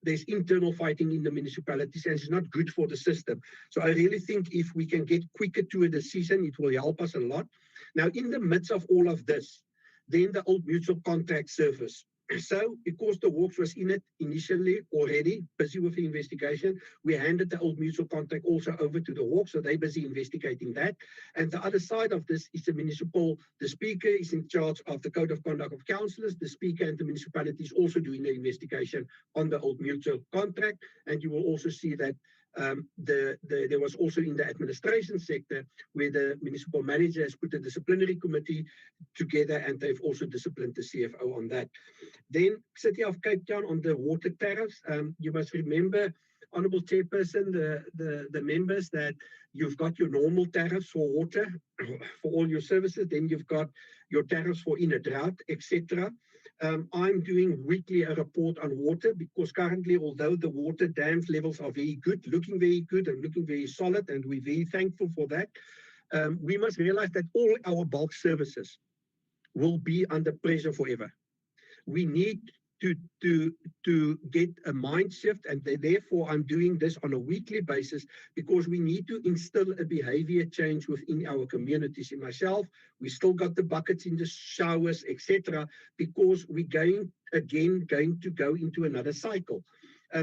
[SPEAKER 15] there's internal fighting in the municipalities, and it's not good for the system. So I really think if we can get quicker to a decision, it will help us a lot. Now, in the midst of all of this, then the old mutual contract surface. So, because the Hawks was in it initially already, busy with the investigation, we handed the old mutual contract also over to the Hawks, so they're busy investigating that. And the other side of this is the Speaker is in charge of the Code of Conduct of Councillors. The Speaker and the municipality is also doing the investigation on the old mutual contract. And you will also see that there was also in the administration sector where the municipal manager has put a disciplinary committee together, and they've also disciplined the CFO on that. Then City of Cape Town on the water tariffs. You must remember, Honourable Chairperson, the members, that you've got your normal tariffs for water for all your services, then you've got your tariffs for in a drought, etc. I'm doing weekly a report on water because currently, although the water dams levels are very good, looking very good and looking very solid, and we're very thankful for that, we must realize that all our bulk services will be under pressure forever. We need to get a mind shift, and therefore I'm doing this on a weekly basis because we need to instill a behavior change within our communities. In myself, we still got the buckets in the showers, etc., because we're going to go into another cycle.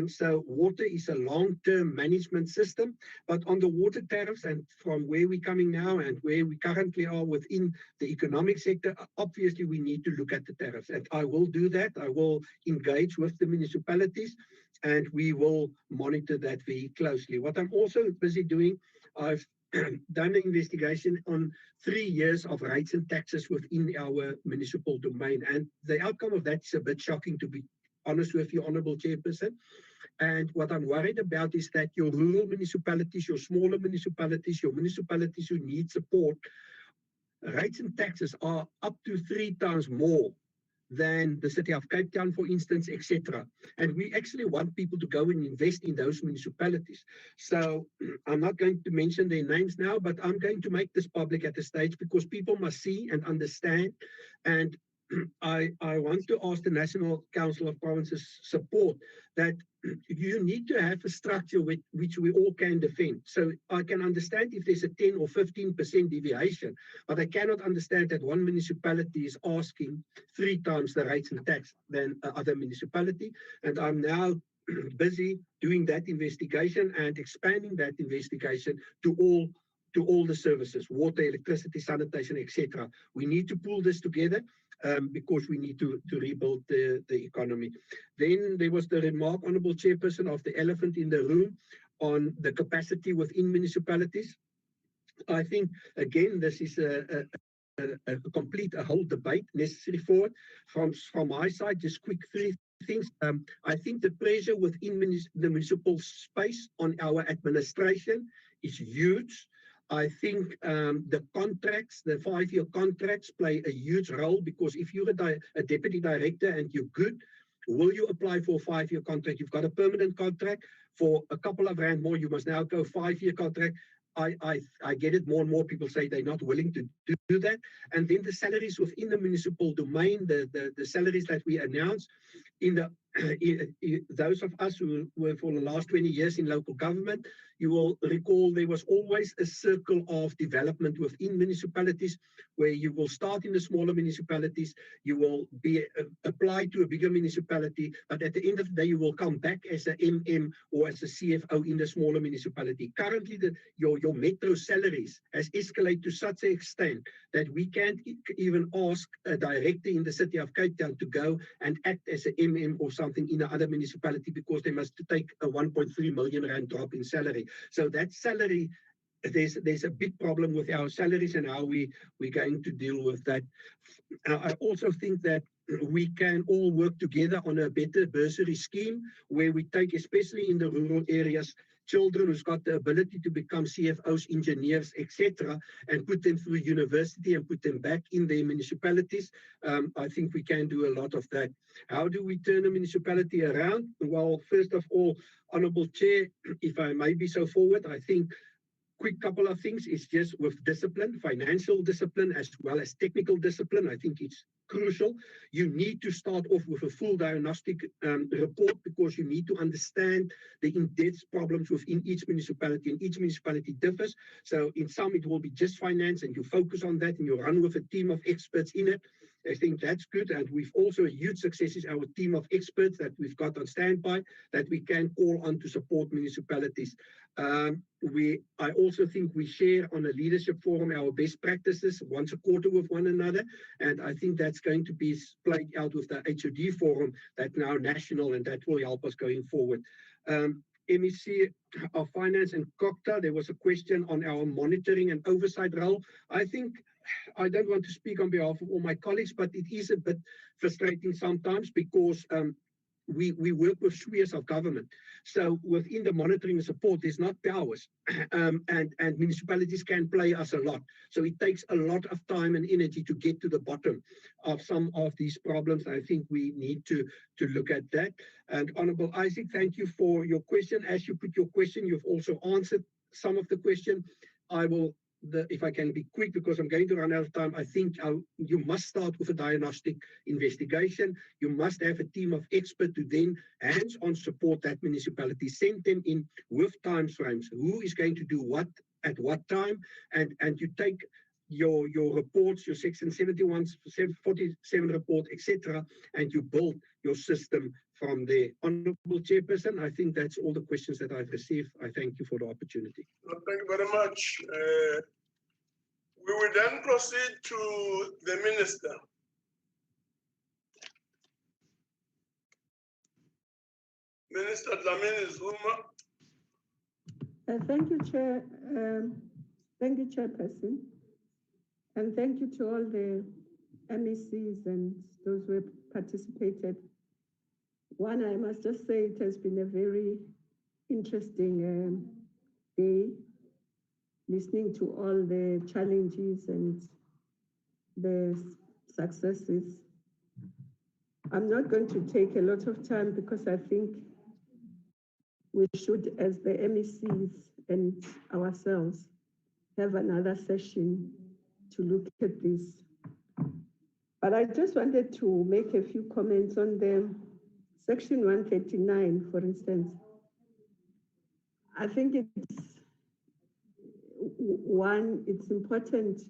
[SPEAKER 15] So water is a long-term management system, but on the water tariffs and from where we're coming now and where we currently are within the economic sector, obviously we need to look at the tariffs, and I will do that. I will engage with the municipalities and we will monitor that very closely. What I'm also busy doing, I've done an investigation on 3 years of rates and taxes within our municipal domain, and the outcome of that is a bit shocking, to be honest with you, Honourable Chairperson. And what I'm worried about is that your rural municipalities, your smaller municipalities, your municipalities who need support, rates and taxes are up to 3 times more than the City of Cape Town, for instance, etc. And we actually want people to go and invest in those municipalities. So I'm not going to mention their names now, but I'm going to make this public at the stage because people must see and understand. And I want to ask the National Council of Provinces support that you need to have a structure which we all can defend. So I can understand if there's a 10 or 15% deviation, but I cannot understand that one municipality is asking 3 times the rates and tax than other municipality. And I'm now busy doing that investigation and expanding that investigation to all the services, water, electricity, sanitation, etc. We need to pull this together because we need to rebuild the economy. Then there was the remark, Honourable Chairperson, of the elephant in the room on the capacity within municipalities. I think, again, this is a whole debate necessary for it. From my side, just quick 3 things. I think the pressure within the municipal space on our administration is huge. I think the contracts, the 5-year contracts play a huge role because if you're a deputy director and you're good, will you apply for a 5-year contract? You've got a permanent contract. For a couple of rand more, you must now go 5-year contract. I get it, more and more people say they're not willing to do that. And then the salaries within the municipal domain, the salaries that we announce, those of us who were for the last 20 years in local government, you will recall there was always a circle of development within municipalities where you will start in the smaller municipalities, you will be applied to a bigger municipality, but at the end of the day, you will come back as a MM or as a CFO in the smaller municipality. Currently, your metro salaries has escalated to such an extent that we can't even ask a director in the City of Cape Town to go and act as an MM or something in another municipality because they must take a 1.3 million rand drop in salary. So that salary, there's a big problem with our salaries and how we're going to deal with that. I also think that we can all work together on a better bursary scheme where we take, especially in the rural areas, children who's got the ability to become CFOs, engineers, etc., and put them through university and put them back in their municipalities. I think we can do a lot of that. How do we turn a municipality around? Well, first of all, Honourable Chair, if I may be so forward, I think quick couple of things is just with discipline, financial discipline, as well as technical discipline. I think it's crucial. You need to start off with a full diagnostic report because you need to understand the in-depth problems within each municipality, and each municipality differs. So in some, it will be just finance, and you focus on that, and you run with a team of experts in it. I think that's good. And we've also a huge success is our team of experts that we've got on standby that we can call on to support municipalities. I also think we share on a leadership forum our best practices once a quarter with one another. And I think that's going to be played out with the HOD forum that's now national, and that will help us going forward. MEC of Finance and COCTA, there was a question on our monitoring and oversight role. I think I don't want to speak on behalf of all my colleagues, but it is a bit frustrating sometimes because we work with spheres of government. So within the monitoring and support, there's not powers, and municipalities can play us a lot. So it takes a lot of time and energy to get to the bottom of some of these problems. I think we need to look at that. And Honorable Isaac, thank you for your question. As you put your question, you've also answered some of the question. I will, if I can be quick, because I'm going to run out of time, I think you must start with a diagnostic investigation. You must have a team of experts to then hands-on support that municipality, send them in with time frames. Who is going to do what at what time? And you take your reports, your Section 71, 47 report, etc., and you build your system from there. Honorable Chairperson, I think that's all the questions that I've received. I thank you for the opportunity.
[SPEAKER 1] Well, thank you very much. We will then proceed to the Minister. Minister Dlamini Zuma.
[SPEAKER 16] Thank you, Chair. Thank you, Chairperson. And thank you to all the MECs and those who have participated. One, I must just say it has been a very interesting day, listening to all the challenges and the successes. I'm not going to take a lot of time because I think we should, as the MECs and ourselves, have another session to look at this. But I just wanted to make a few comments on the Section 139, for instance. I think it's important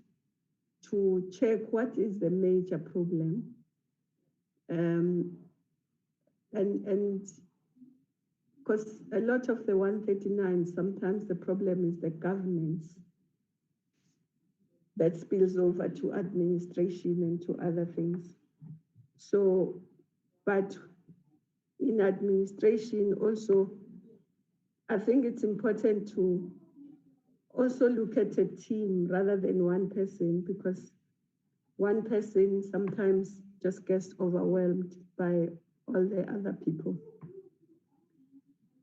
[SPEAKER 16] to check what is the major problem. And because a lot of the 139, sometimes the problem is the governance that spills over to administration and to other things. So, but in administration also, I think it's important to also look at a team rather than one person, because one person sometimes just gets overwhelmed by all the other people.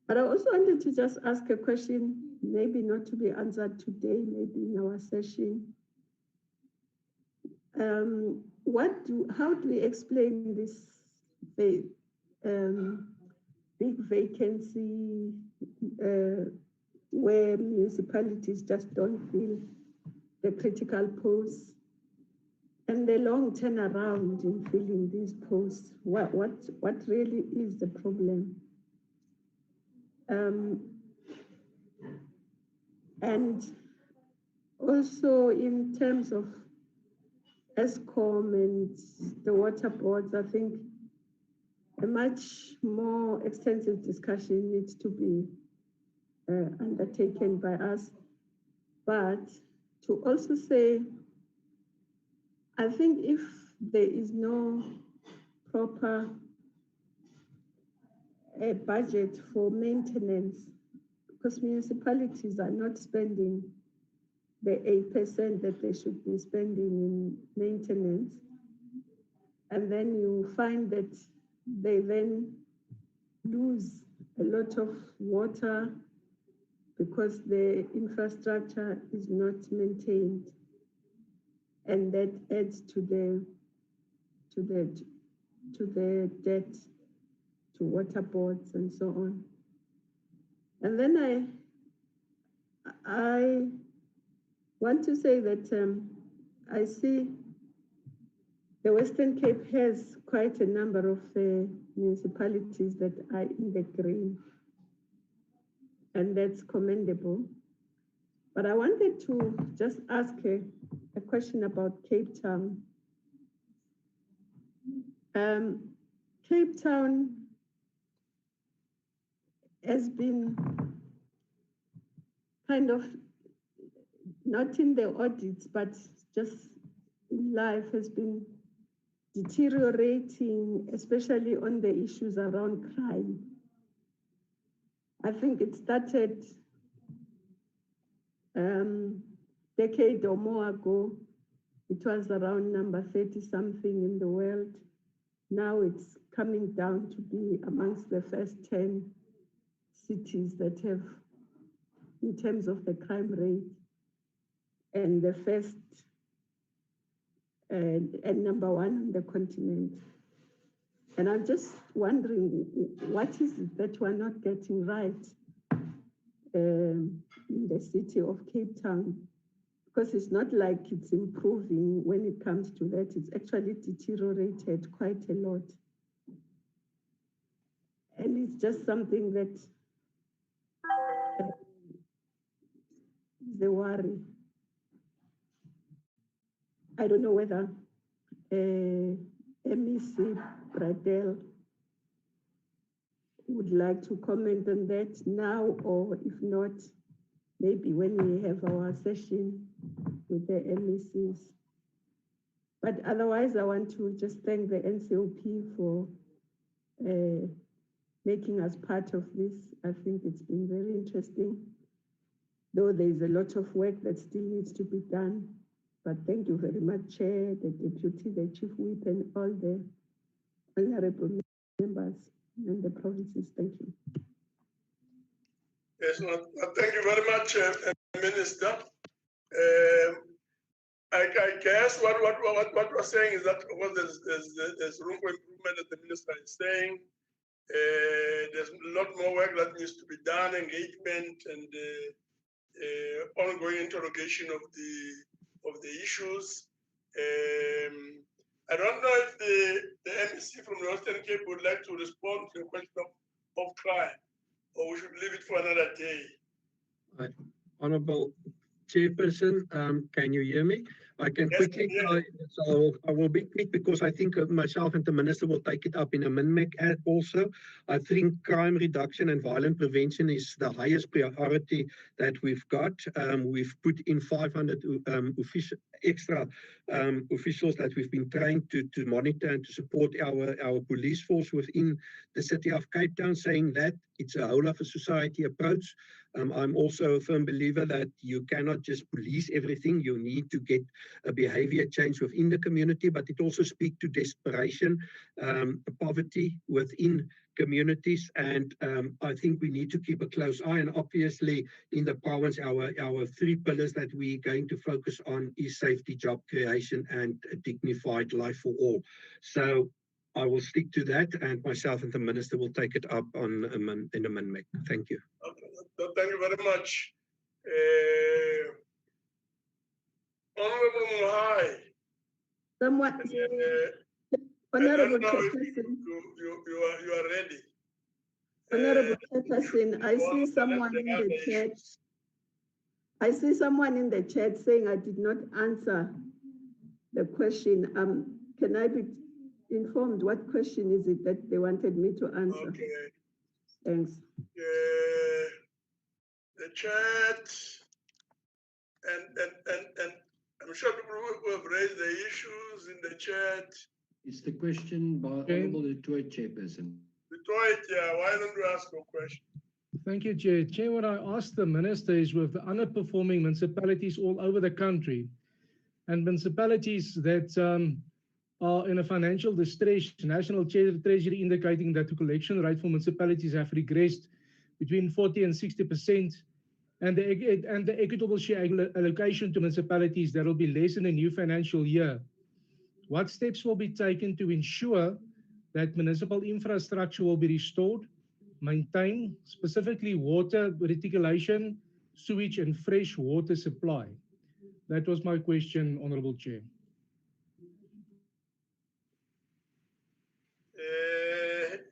[SPEAKER 16] But I also wanted to just ask a question, maybe not to be answered today, maybe in our session. How do we explain this big vacancy where municipalities just don't fill the critical posts, and the long turnaround in filling these posts? What really is the problem? And also in terms of ESCOM and the water boards, I think a much more extensive discussion needs to be undertaken by us. But to also say, I think if there is no proper budget for maintenance, because municipalities are not spending the 8% that they should be spending in maintenance, and then you find that they then lose a lot of water because the infrastructure is not maintained, and that adds to the debt to water boards and so on. And then I want to say that I see the Western Cape has quite a number of municipalities that are in the green, and that's commendable. But I wanted to just ask a question about Cape Town. Cape Town has been kind of not in the audits, but just in life has been deteriorating, especially on the issues around crime. I think it started decade or more ago. It was around number 30 something in the world. Now it's coming down to be amongst the first 10 cities that have, in terms of the crime rate, and the first and number one on the continent. And I'm just wondering, what is it that we're not getting right in the city of Cape Town? Because it's not like it's improving when it comes to that. It's actually deteriorated quite a lot. And it's just something that is a worry. I don't know whether MEC Bradell would like to comment on that now, or if not, maybe when we have our session with the MECs. But otherwise, I want to just thank the NCOP for making us part of this. I think it's been very interesting, though there is a lot of work that still needs to be done. But thank you very much, Chair, the Deputy, the Chief Whip, and all the honorable members and the provinces. Thank you.
[SPEAKER 1] Yes, well, thank you very much, Minister. I guess what we're saying is that there's room for improvement, as the Minister is saying. There's a lot more work that needs to be done, engagement and ongoing interrogation of the issues. I don't know if the MEC from the Western Cape would like to respond to the question of crime, or we should leave it for another day.
[SPEAKER 15] Honorable Chairperson, can you hear me? I can quickly, so I will be quick because I think myself and the Minister will take it up in a MINMEC also. I think crime reduction and violent prevention is the highest priority that we've got. We've put in 500 extra officials that we've been trained to monitor and to support our police force within the city of Cape Town, saying that it's a whole of a society approach. I'm also a firm believer that you cannot just police everything. You need to get a behavior change within the community, but it also speaks to desperation, poverty within communities. And I think we need to keep a close eye. And obviously in the province, our three pillars that we're going to focus on is safety, job creation, and a dignified life for all. So I will stick to that, and myself and the Minister will take it up in a MINMEC. Thank you.
[SPEAKER 1] Okay. Thank you very much. Honorable Muhai.
[SPEAKER 16] Someone, Honorable Chairperson.
[SPEAKER 1] You are ready.
[SPEAKER 16] Honorable Chairperson, I see someone in the chat. I see someone in the chat saying I did not answer the question. Can I be informed what question is it that they wanted me to answer?
[SPEAKER 1] Okay.
[SPEAKER 16] Thanks.
[SPEAKER 1] The chat, and I'm sure people who have raised the issues in the chat.
[SPEAKER 7] It's the question by Honorable Detroit Chairperson.
[SPEAKER 1] Detroit, yeah, why don't you ask your question?
[SPEAKER 3] Thank you, Chair. Chair, what I asked the Minister is with the underperforming municipalities all over the country and municipalities that are in a financial distress, National Treasury indicating that the collection rate for municipalities have regressed between 40 and 60%, and the equitable share allocation to municipalities that will be less in the new financial year. What steps will be taken to ensure that municipal infrastructure will be restored, maintained, specifically water reticulation, sewage and fresh water supply? That was my question, Honourable Chair.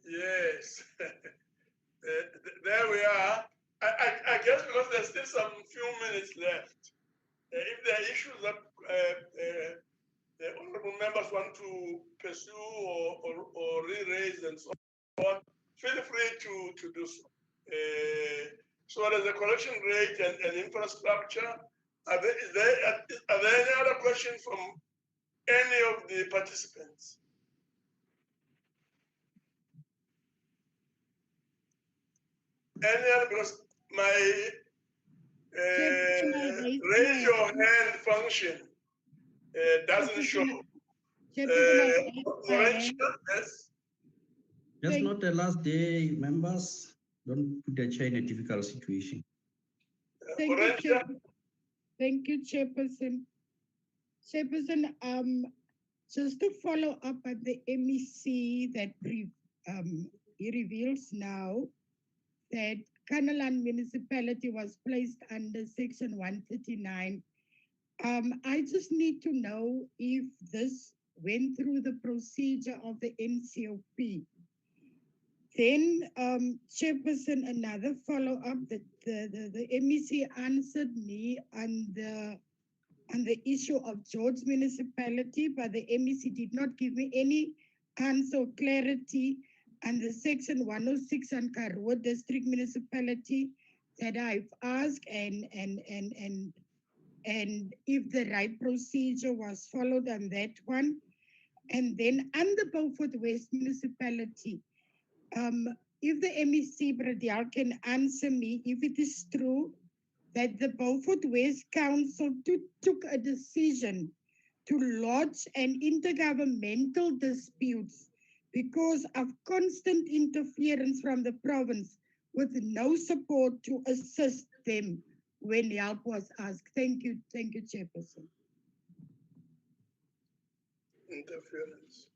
[SPEAKER 1] Yes, there we are. I guess because there's still some few minutes left. If there are issues that the honourable members want to pursue or re-raise and so on, feel free to do so. So as a collection rate and infrastructure, are there any other questions from any of the participants? Any other, because my raise your hand function doesn't show. Yes.
[SPEAKER 17] That's not the last day, members. Don't put the chair in a difficult situation.
[SPEAKER 2] Thank you, Chairperson. Chairperson, just to follow up at the MEC that he reveals now that Kanaland municipality was placed under Section 139. I just need to know if this went through the procedure of the NCOP. Then, Chairperson, another follow-up that the MEC answered me on the issue of George municipality, but the MEC did not give me any answer or clarity on the Section 106 on Karoo District municipality that I've asked and if the right procedure was followed on that one. And then on the Beaufort West municipality, if the MEC Bradel can answer me if it is true that the Beaufort West Council took a decision to lodge an intergovernmental disputes because of constant interference from the province with no support to assist them when help was asked. Thank you, Chairperson.
[SPEAKER 1] Interference.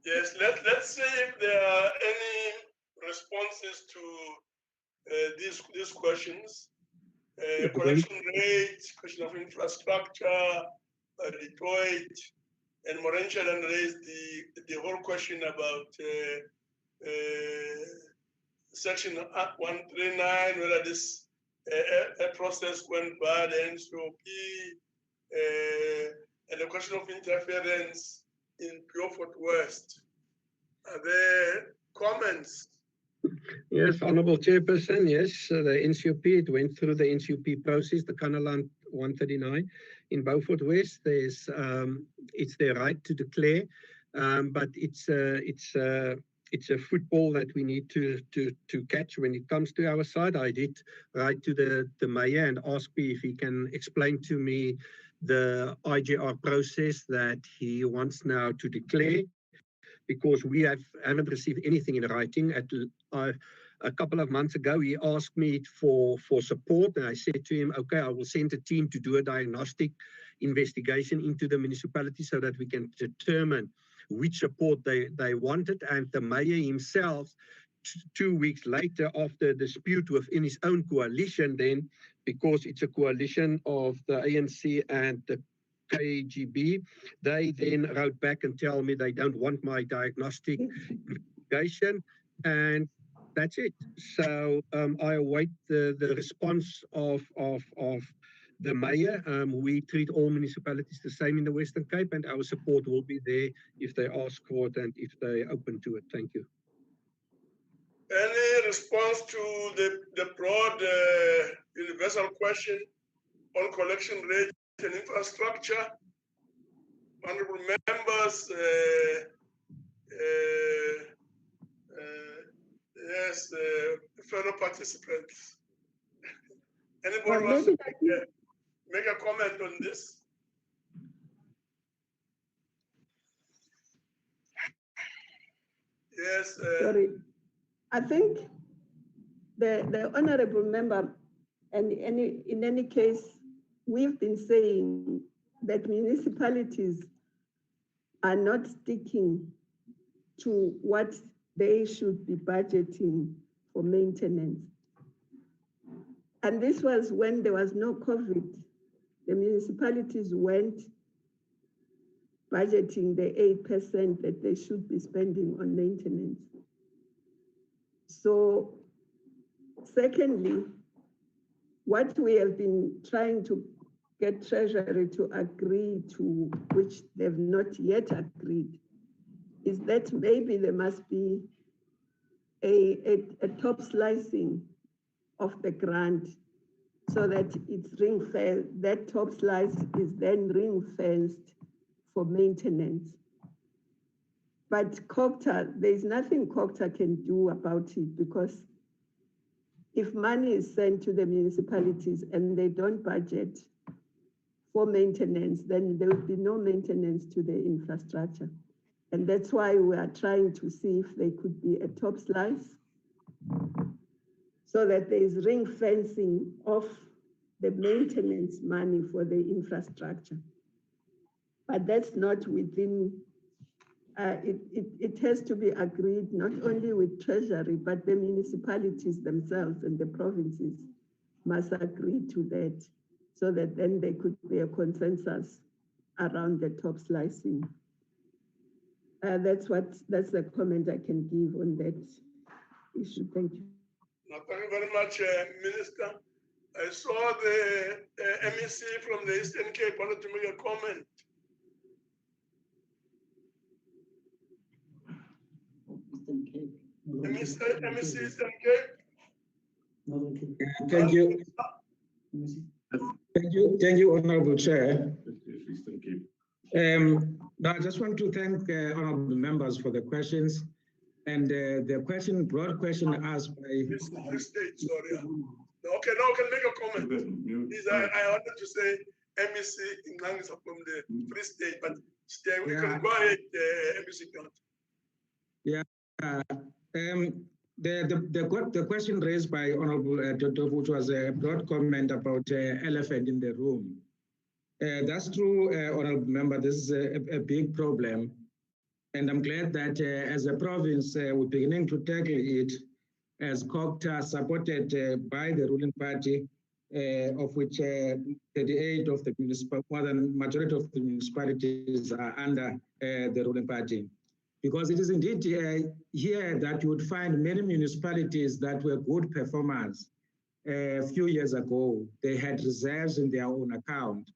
[SPEAKER 1] Yes, let's see if there are any responses to these questions. Collection rate, question of infrastructure, Detroit, and Morencha then raised the whole question about Section 139, whether this process went bad, NCOP, and the question of interference in Beaufort West. Are there comments?
[SPEAKER 15] Yes, Honourable Chairperson, yes, the NCOP, it went through the NCOP process, the Kanaland 139. In Beaufort West, there's it's their right to declare, but it's a football that we need to catch when it comes to our side. I did write to the mayor and ask me if he can explain to me the IGR process that he wants now to declare, because we haven't received anything in writing. A couple of months ago, he asked me for support, and I said to him, okay, I will send a team to do a diagnostic investigation into the municipality so that we can determine which support they wanted. And the mayor himself, 2 weeks later, after a dispute within his own coalition, then, because it's a coalition of the ANC and the KGB, they then wrote back and tell me they don't want my diagnostic investigation, and that's it. So I await the response of the mayor. We treat all municipalities the same in the Western Cape, and our support will be there if they ask for it and if they're open to it. Thank you.
[SPEAKER 1] Any response to the broad universal question on collection rate and infrastructure? Honorable members, yes, fellow participants. Anybody wants to make a comment on this? Yes.
[SPEAKER 16] Sorry, I think the honorable member, and in any case, we've been saying that municipalities are not sticking to what they should be budgeting for maintenance. And this was when there was no COVID. The municipalities weren't budgeting the 8% that they should be spending on maintenance. So, secondly, what we have been trying to get Treasury to agree to, which they've not yet agreed, is that maybe there must be a top slicing of the grant so that it's ring-fenced, that top slice is then ring-fenced for maintenance. But COGTA, there's nothing COGTA can do about it, because if money is sent to the municipalities and they don't budget for maintenance, then there will be no maintenance to the infrastructure. And that's why we are trying to see if there could be a top slice so that there is ring fencing of the maintenance money for the infrastructure. But that's not within, it has to be agreed not only with Treasury, but the municipalities themselves and the provinces must agree to that, so that then there could be a consensus around the top slicing. That's the comment I can give on that issue. Thank you.
[SPEAKER 1] No, thank you very much, Minister. I saw the MEC from the Eastern Cape wanted to make a comment. MEC Eastern Cape.
[SPEAKER 18] Thank you. Thank you, Honorable Chair. Now I just want to thank honorable members for the questions, and the broad question asked by.
[SPEAKER 1] Free State, sorry. Okay, now I can make a comment. Please, I wanted to say MEC in Nangs from the Free State, but we can go ahead, MEC.
[SPEAKER 18] Yeah. The question raised by Honorable Dodovu, which was a broad comment about elephant in the room. That's true, Honorable Member. This is a big problem. And I'm glad that as a province, we're beginning to tackle it as COGTA, supported by the ruling party, of which 38 of the more than majority of the municipalities are under the ruling party. Because it is indeed here that you would find many municipalities that were good performers a few years ago. They had reserves in their own account.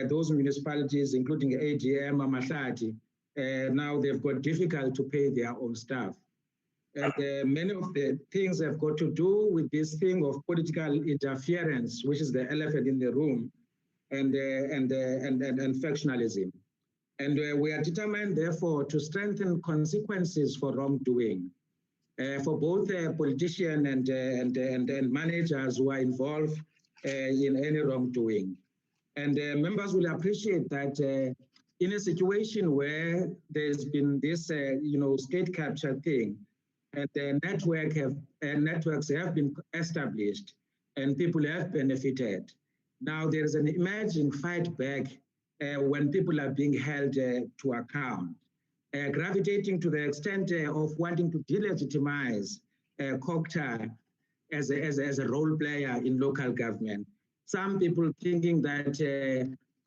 [SPEAKER 18] Those municipalities, including AGM, Amahlati, now they've got difficult to pay their own staff. And many of the things have got to do with this thing of political interference, which is the elephant in the room, and factionalism. And we are determined, therefore, to strengthen consequences for wrongdoing for both politicians and managers who are involved in any wrongdoing. And members will appreciate that in a situation where there's been this, state capture thing, and the networks have been established and people have benefited. Now there is an emerging fight back when people are being held to account, gravitating to the extent of wanting to delegitimize COGTA as a role player in local government. Some people thinking that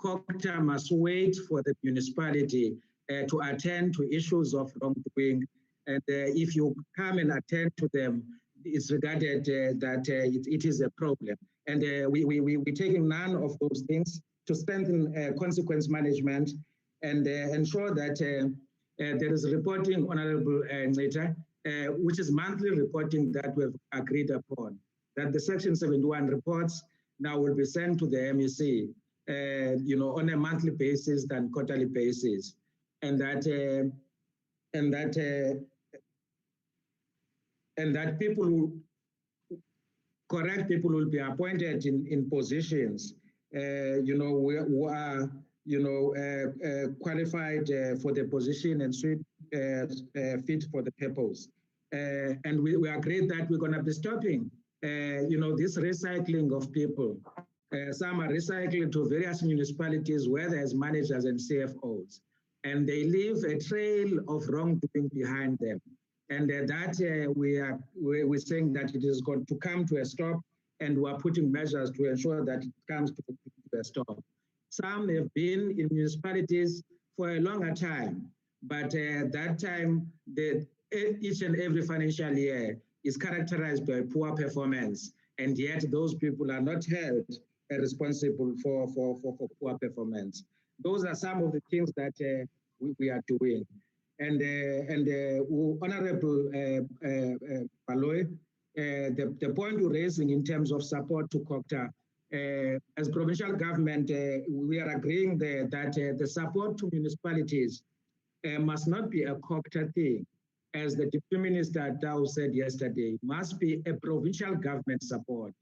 [SPEAKER 18] COGTA must wait for the municipality to attend to issues of wrongdoing, and if you come and attend to them, it's regarded that it is a problem. And we're taking none of those things to strengthen consequence management and ensure that there is reporting, Honorable Nita, which is monthly reporting that we've agreed upon, that the Section 71 reports now will be sent to the MEC, on a monthly basis than quarterly basis, and that correct people will be appointed in positions, who are, qualified for the position and fit for the purpose. And we agreed that we're going to be stopping, this recycling of people. Some are recycling to various municipalities where there's managers and CFOs, and they leave a trail of wrongdoing behind them. And we're saying that it is going to come to a stop, and we're putting measures to ensure that it comes to a stop. Some have been in municipalities for a longer time, but that time, each and every financial year is characterized by poor performance, and yet those people are not held responsible for poor performance. Those are some of the things that we are doing. And Honorable Baloy, the point you're raising in terms of support to COCTA, as provincial government, we are agreeing that the support to municipalities must not be a COCTA thing. As the Deputy Minister Dow said yesterday, must be a provincial government support.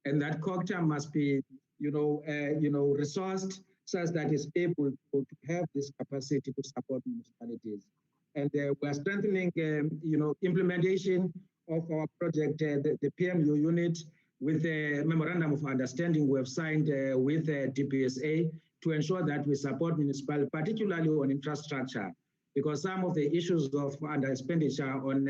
[SPEAKER 18] And that COCTA must be, resourced such that it's able to have this capacity to support municipalities. And we are strengthening, implementation of our project, the PMU unit, with a memorandum of understanding we have signed with DPSA to ensure that we support municipalities, particularly on infrastructure, because some of the issues of under expenditure on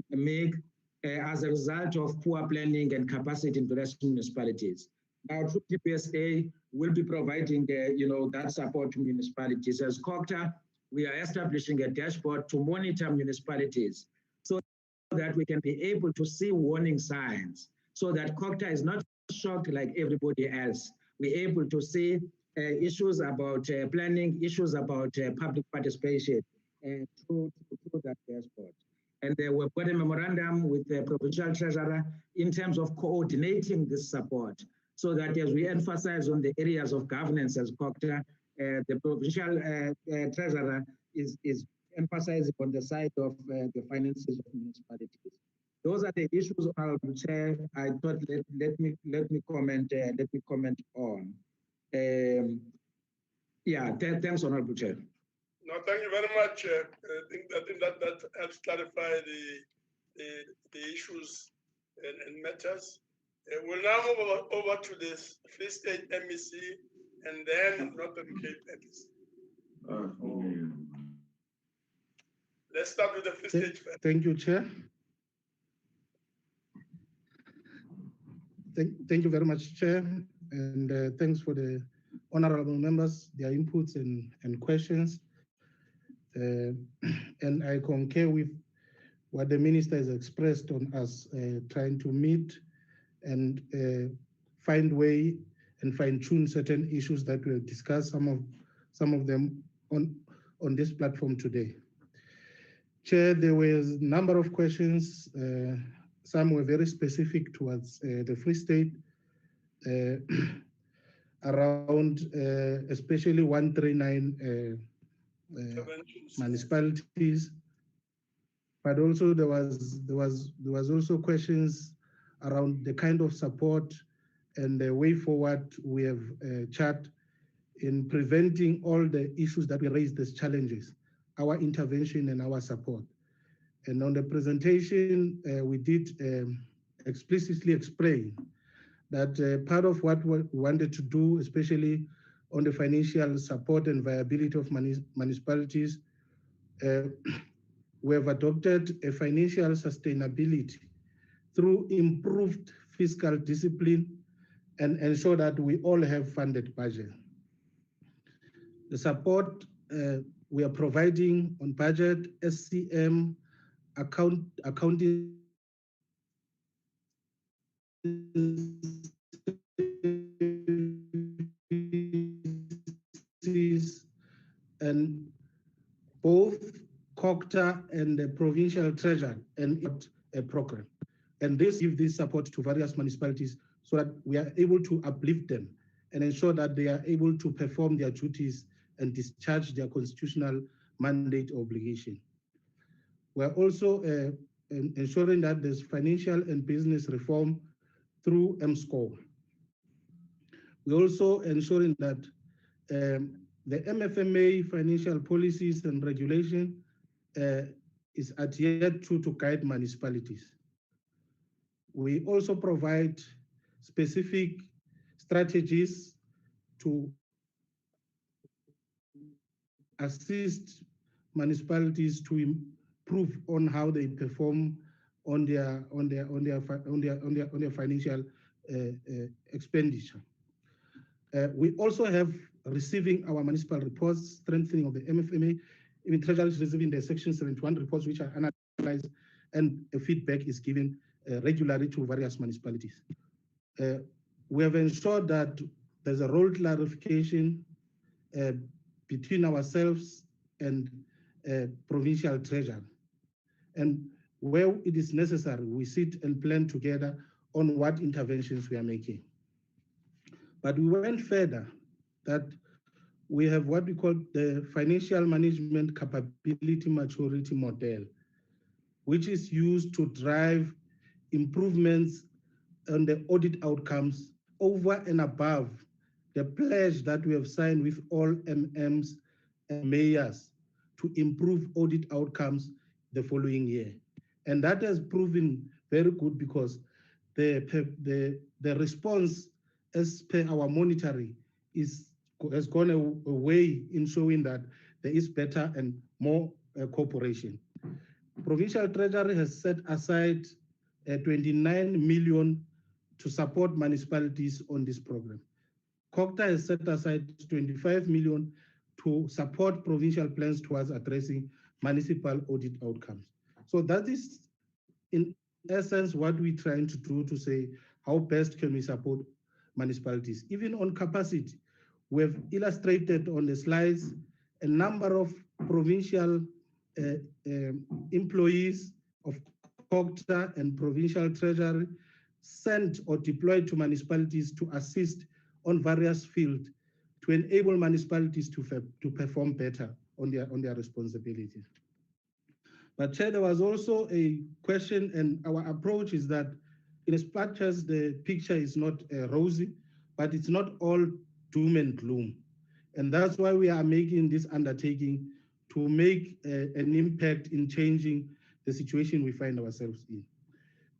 [SPEAKER 18] MIG as a result of poor planning and capacity in various municipalities. Now, through DPSA, we'll be providing that support to municipalities. As COCTA, we are establishing a dashboard to monitor municipalities so that we can be able to see warning signs, so that COCTA is not shocked like everybody else. We're able to see issues about planning, issues about public participation through that dashboard. And we've got a memorandum with the provincial treasurer in terms of coordinating this support, so that as we emphasize on the areas of governance as COCTA, the provincial treasurer is emphasizing on the side of the finances of municipalities. Those are the issues, Honorable Chair. I thought let me comment on. Thanks, Honorable Chair.
[SPEAKER 1] No, thank you very much. I think that helps clarify the issues and matters. We'll now move over to this Free State MEC and then Northern Cape MEC. Let's start with the Free State first.
[SPEAKER 6] Thank you, Chair. Thank you very much, Chair, and thanks for the honorable members, their inputs and questions. And I concur with what the Minister has expressed on us trying to meet and find way and fine-tune certain issues that we'll discuss, some of them on this platform today. Chair, there was a number of questions. Some were very specific towards the Free State, around especially 139 municipalities, but also there was also questions around the kind of support and the way forward we have charted in preventing all the issues that we raised as challenges, our intervention and our support. And on the presentation, we did explicitly explain that part of what we wanted to do, especially on the financial support and viability of municipalities, we have adopted a financial sustainability through improved fiscal discipline and ensure that we all have funded budget. The support we are providing on budget, SCM, accounting and both COCTA and the provincial treasurer and a program. And this gives this support to various municipalities so that we are able to uplift them and ensure that they are able to perform their duties and discharge their constitutional mandate obligation. We are also ensuring that there's financial and business reform through MSCORE. We're also ensuring that the MFMA financial policies and regulation is adhered to guide municipalities. We also provide specific strategies to assist municipalities to improve on how they perform on their financial expenditure. We also have receiving our municipal reports, strengthening of the MFMA. Even Treasury is receiving the Section 71 reports, which are analyzed, and feedback is given regularly to various municipalities.
[SPEAKER 19] we have ensured that there's a role clarification between ourselves and provincial treasury. And where it is necessary, we sit and plan together on what interventions we are making. But we went further, that we have what we call the financial management capability maturity model, which is used to drive improvements on the audit outcomes over and above the pledge that we have signed with all MMs and mayors to improve audit outcomes the following year. And that has proven very good because the response as per our monitoring has gone a way in showing that there is better and more cooperation. Provincial Treasury has set aside 29 million to support municipalities on this program. COCTA has set aside 25 million to support provincial plans towards addressing municipal audit outcomes. So that is, in essence, what we're trying to do to say, how best can we support municipalities? Even on capacity, we have illustrated on the slides a number of provincial employees of COCTA and provincial treasury sent or deployed to municipalities to assist on various fields to enable municipalities to perform better on their responsibilities. But Chair, there was also a question, and our approach is that in as much as the picture is not rosy, but it's not all doom and gloom. And that's why we are making this undertaking to make an impact in changing the situation we find ourselves in.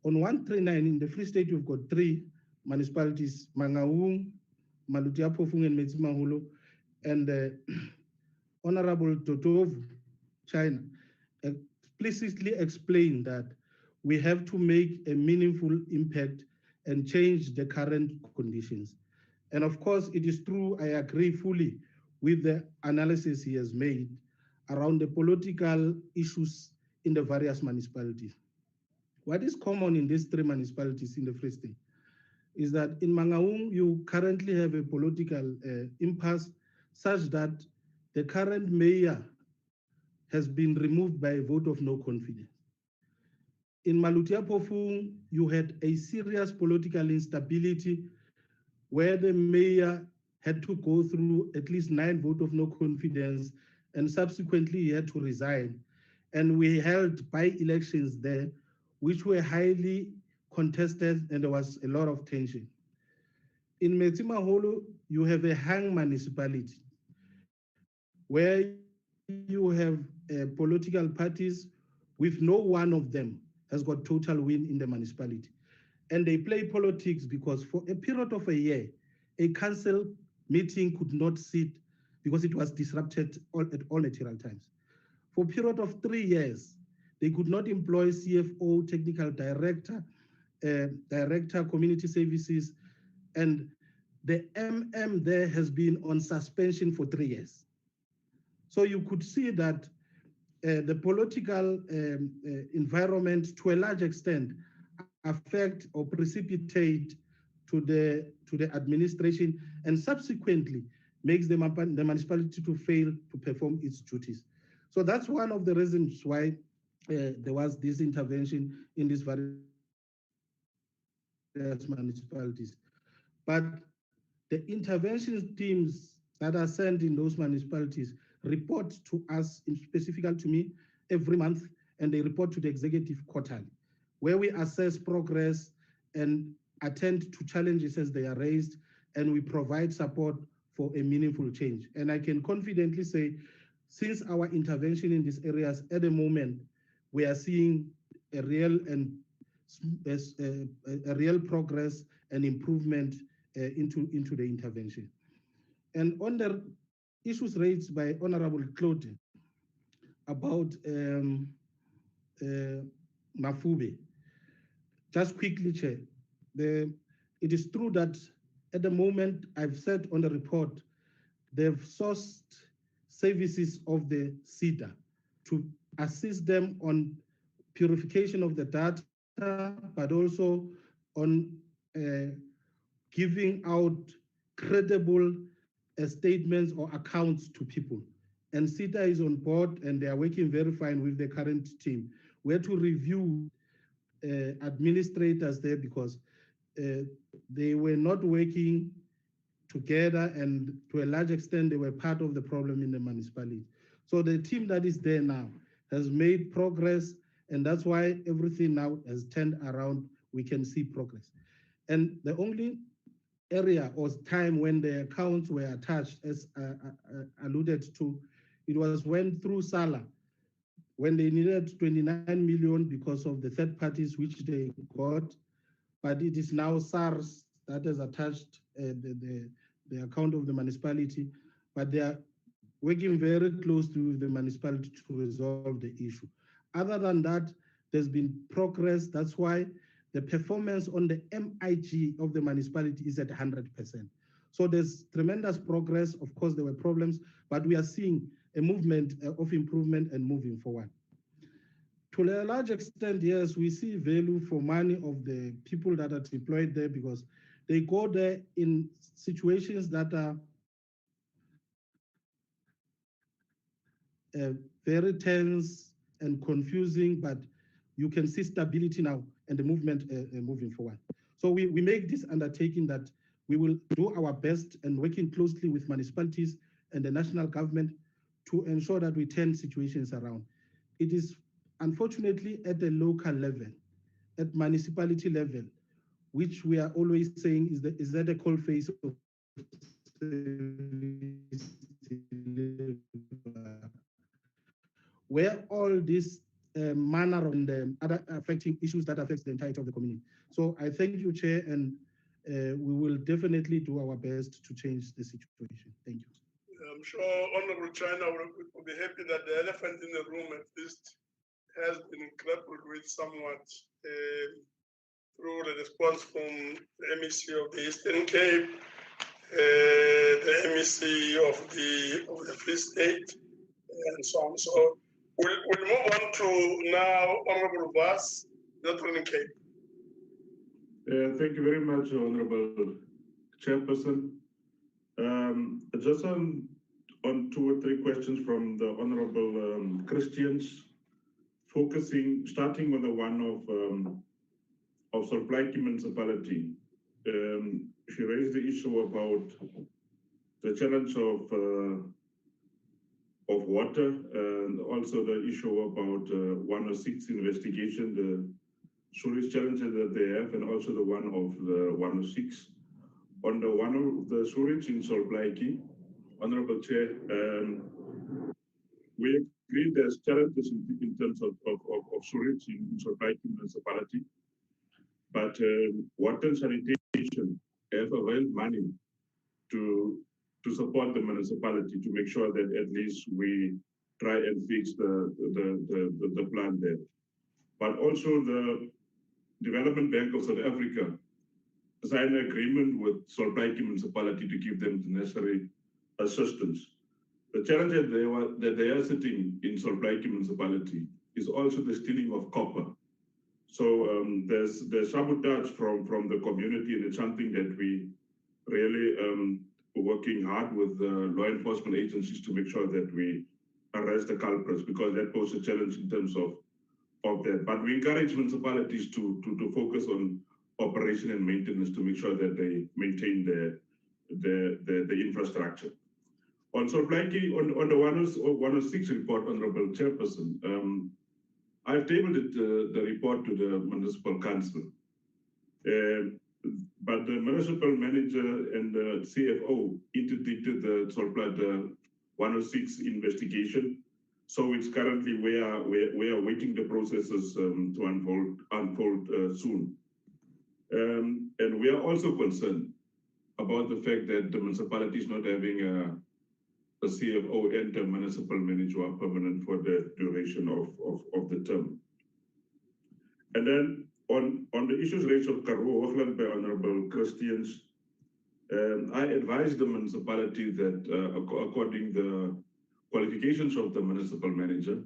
[SPEAKER 19] On 139 in the Free State, we've got 3 municipalities, Mangaung, Malutiapofung and Metsimaholo, and Honorable Totovu, China, explicitly explained that we have to make a meaningful impact and change the current conditions. And of course, it is true, I agree fully with the analysis he has made around the political issues in the various municipalities. What is common in these 3 municipalities in the Free State is that in Mangaung, you currently have a political impasse such that the current mayor has been removed by a vote of no confidence. In Malutiapofung, you had a serious political instability where the mayor had to go through at least 9 votes of no confidence, and subsequently he had to resign. And we held by-elections there, which were highly contested, and there was a lot of tension. In Metsimaholo, you have a hang municipality where you have political parties with no one of them has got total win in the municipality. And they play politics because for a period of a year, a council meeting could not sit because it was disrupted at all material times. For a period of 3 years, they could not employ CFO, technical director, director, community services, and the MM there has been on suspension for 3 years. So you could see that the political environment, to a large extent, affect or precipitate to the administration, and subsequently makes the municipality to fail to perform its duties. So that's one of the reasons why there was this intervention in these various municipalities. But the intervention teams that are sent in those municipalities report to us, specifically to me, every month, and they report to the executive quarterly, where we assess progress and attend to challenges as they are raised, and we provide support for a meaningful change. And I can confidently say, since our intervention in these areas at the moment, we are seeing a real progress and improvement into the intervention. And on the issues raised by Honorable Claude about Mafube, just quickly, Chair, it is true that at the moment, I've said on the report, they've sourced services of the CEDA to assist them on purification of the data, but also on giving out credible statements or accounts to people. And CETA is on board and they are working very fine with the current team. We had to review administrators there because they were not working together, and to a large extent they were part of the problem in the municipality. So the team that is there now has made progress, and that's why everything now has turned around. We can see progress. And the only area or time when the accounts were attached, as alluded to, it was when through SALA, when they needed 29 million because of the third parties which they got, but it is now SARS that has attached the account of the municipality, but they are working very closely with the municipality to resolve the issue. Other than that, there's been progress. That's why the performance on the MIG of the municipality is at 100%. So there's tremendous progress. Of course, there were problems, but we are seeing a movement of improvement and moving forward. To a large extent, yes, we see value for money of the people that are deployed there because they go there in situations that are very tense and confusing, but you can see stability now and the movement moving forward. So we make this undertaking that we will do our best and working closely with municipalities and the national government to ensure that we turn situations around. It is unfortunately at the local level, at municipality level, which we are always saying is that the cold face of where all this manner and other affecting issues that affects the entirety of the community. So I thank you, Chair, and we will definitely do our best to change the situation. Thank you.
[SPEAKER 1] I'm sure Honorable China will be happy that the elephant in the room at least has been grappled with somewhat through the response from the MEC of the Eastern Cape, the MEC of the Free State, and so on. So we'll move on to now Honorable Vas, Northern Cape.
[SPEAKER 20] Thank you very much, Honorable Chairperson. Just on 2 or 3 questions from the Honorable Christians, starting with the one of Solplaatje Municipality. She raised the issue about the challenge of water, and also the issue about 106 investigation, the sewage challenges that they have, and also the one of the 106. On the one of the sewage in Solplaatje, Honorable Chair, we agree there's challenges in terms of sewage in Solplaatje Municipality, but water and sanitation have availed money to support the municipality to make sure that at least we try and fix the plant there. But also the Development Bank of South Africa signed an agreement with Solplaatje Municipality to give them the necessary assistance. The challenge that they are sitting in Solplaatje Municipality is also the stealing of copper. So there's sabotage from the community, and it's something that we really working hard with law enforcement agencies to make sure that we arrest the culprits, because that poses a challenge in terms of that. But we encourage municipalities to focus on operation and maintenance to make sure that they maintain the infrastructure. On Solplaatje, on the 106 report, Honorable Chairperson, I've tabled the report to the Municipal Council. But the municipal manager and the CFO interdicted the Solplaatje 106 investigation. So it's currently we are waiting the processes to unfold soon. And we are also concerned about the fact that the municipality is not having a CFO and a municipal manager are permanent for the duration of the term. And then on the issues raised of Karoo Hoogland by Honorable Christians, I advised the municipality that according the qualifications of the municipal manager,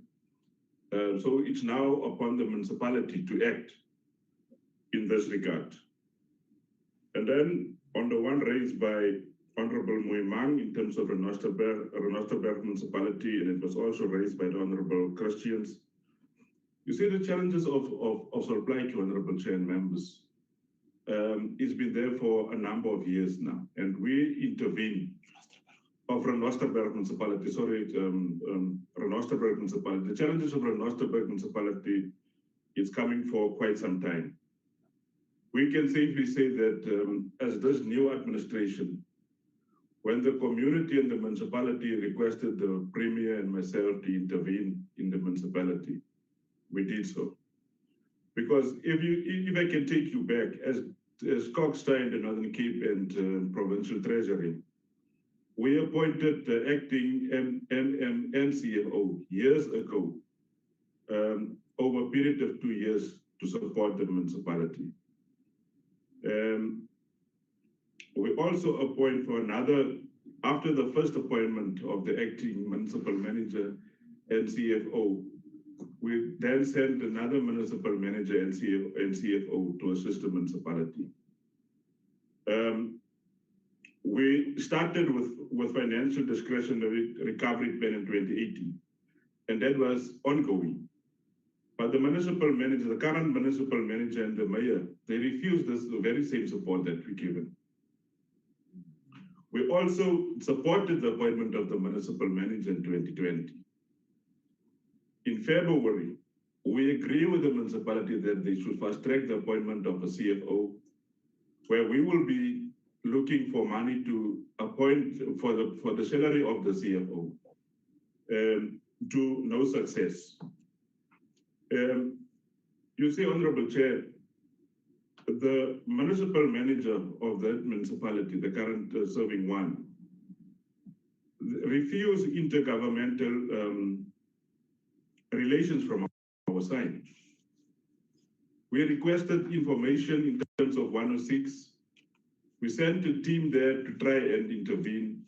[SPEAKER 20] so it's now upon the municipality to act in this regard. And then On the one raised by Honorable Muimang in terms of Renosterberg municipality, and it was also raised by the Honorable Christians. You see, the challenges of supply to Honorable Chair and members, it's been there for a number of years now, and we intervene of Renosterberg municipality, Renosterberg municipality. The challenges of Renosterberg municipality is coming for quite some time. We can safely say that as this new administration, when the community and the municipality requested the Premier and myself to intervene in the municipality, we did so. Because if I can take you back, as Coxstein, the Northern Cape and Provincial Treasury, we appointed the acting NCOP years ago, over a period of 2 years to support the municipality. We also appoint for another, after the first appointment of the acting municipal manager and CFO, we then sent another municipal manager and CFO to assist the municipality. We started with financial discretionary recovery plan in 2018, and that was ongoing. But the municipal manager, the current municipal manager and the mayor, they refused this, the very same support that we given. We also supported the appointment of the municipal manager in 2020. In February, we agree with the municipality that they should fast track the appointment of a CFO, where we will be looking for money to appoint for the salary of the CFO, to no success. You see, Honorable Chair, the municipal manager of that municipality, the current serving one, refused intergovernmental relations from our side. We requested information in terms of 106. We sent a team there to try and intervene,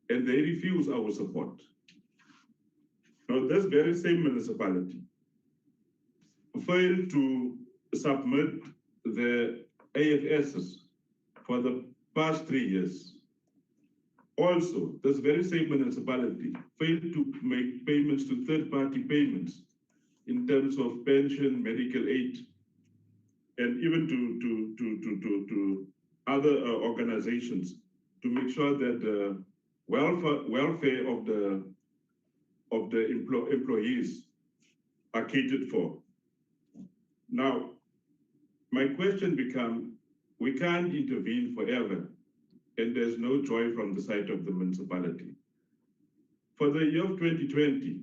[SPEAKER 20] and they refused our support. Now, this very same municipality failed to submit the AFSs for the past 3 years. Also, this very same municipality failed to make payments to third-party payments in terms of pension, medical aid, and even to other organizations to make sure that the welfare of the employees are catered for. Now, my question becomes, we can't intervene forever, and there's no joy from the side of the municipality. For the year of 2020,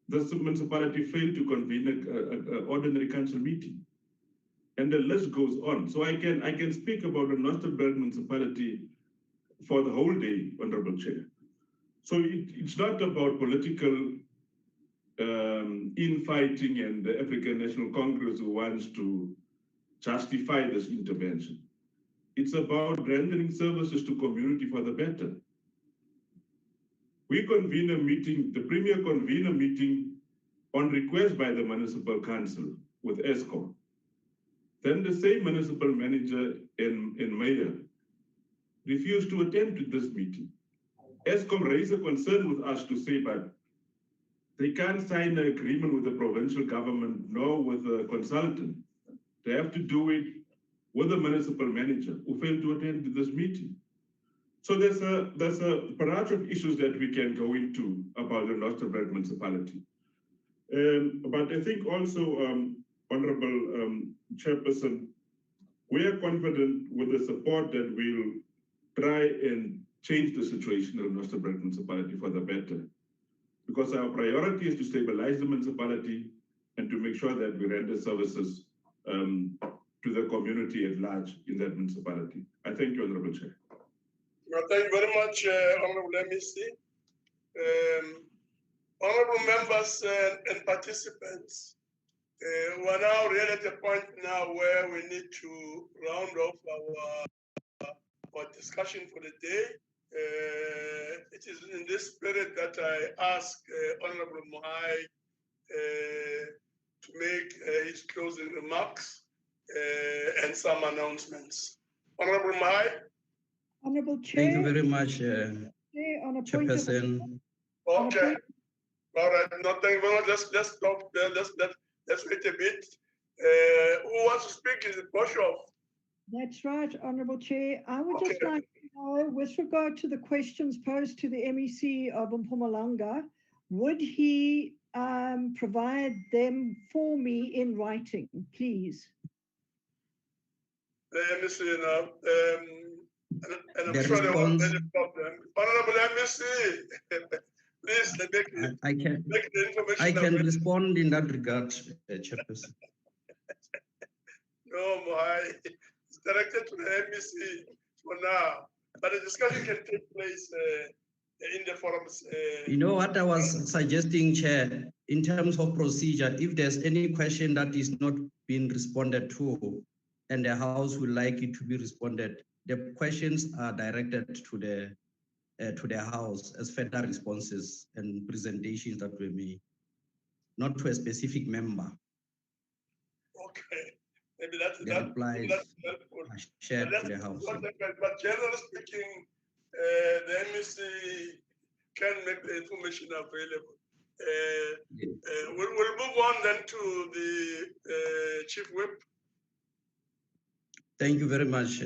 [SPEAKER 20] the municipality failed to convene an ordinary council meeting. And the list goes on. So I can speak about the Renosterberg municipality for the whole day, Honorable Chair. So it's not about political infighting and the African National Congress who wants to justify this intervention. It's about rendering services to community for the better. We convene a meeting, the Premier convened a meeting on request by the Municipal Council with ESCOM. Then the same municipal manager and mayor refused to attend to this meeting. ESCOM raised a concern with us to say, but they can't sign an agreement with the provincial government nor with a consultant. They have to do it with the municipal manager who failed to attend to this meeting. So there's a barrage of issues that we can go into about the Renosterberg municipality. But I think also, Honorable Chairperson, we are confident with the support that we'll try and change the situation in the Renosterberg municipality for the better. Because our priority is to stabilize the municipality and to make sure that we render services to the community at large in that municipality. I thank you, Honorable Chair.
[SPEAKER 1] Well, thank you very much, Honorable MEC. Honorable members and participants, we are now really at a point now where we need to round off our discussion for the day. It is in this spirit that I ask Honorable Mohai to make his closing remarks and some announcements. Honorable Mahai.
[SPEAKER 5] Honorable Chair.
[SPEAKER 17] Thank you very much,
[SPEAKER 5] Chair, on a point of
[SPEAKER 17] Chairperson.
[SPEAKER 1] Okay. All right. No, thank you very much. Let's stop there. Let's wait a bit. Who wants to speak? Is it Boshoff?
[SPEAKER 5] That's right, Honorable Chair. I would just like to know, with regard to the questions posed to the MEC of Mpumalanga, would he provide them for me in writing, please?
[SPEAKER 1] The MEC now. And I'm
[SPEAKER 17] The
[SPEAKER 1] sure there won't be
[SPEAKER 17] response-
[SPEAKER 1] any problem. Honorable MEC, please make the information
[SPEAKER 17] I can
[SPEAKER 1] available.
[SPEAKER 17] respond in that regard, Chairperson.
[SPEAKER 1] No, Mahai. It's directed to the MEC for now. But the discussion can take place in the forums.
[SPEAKER 17] You know what I was suggesting, Chair, in terms of procedure, if there's any question that is not being responded to, and the House would like it to be responded, the questions are directed to the House as further responses and presentations that were made, not to a specific member.
[SPEAKER 1] Okay. Maybe that's
[SPEAKER 17] replies
[SPEAKER 1] helpful.
[SPEAKER 17] are shared to the House.
[SPEAKER 1] But generally speaking, the MEC can make the information available. We'll move on then to the Chief Whip.
[SPEAKER 17] Thank you very much,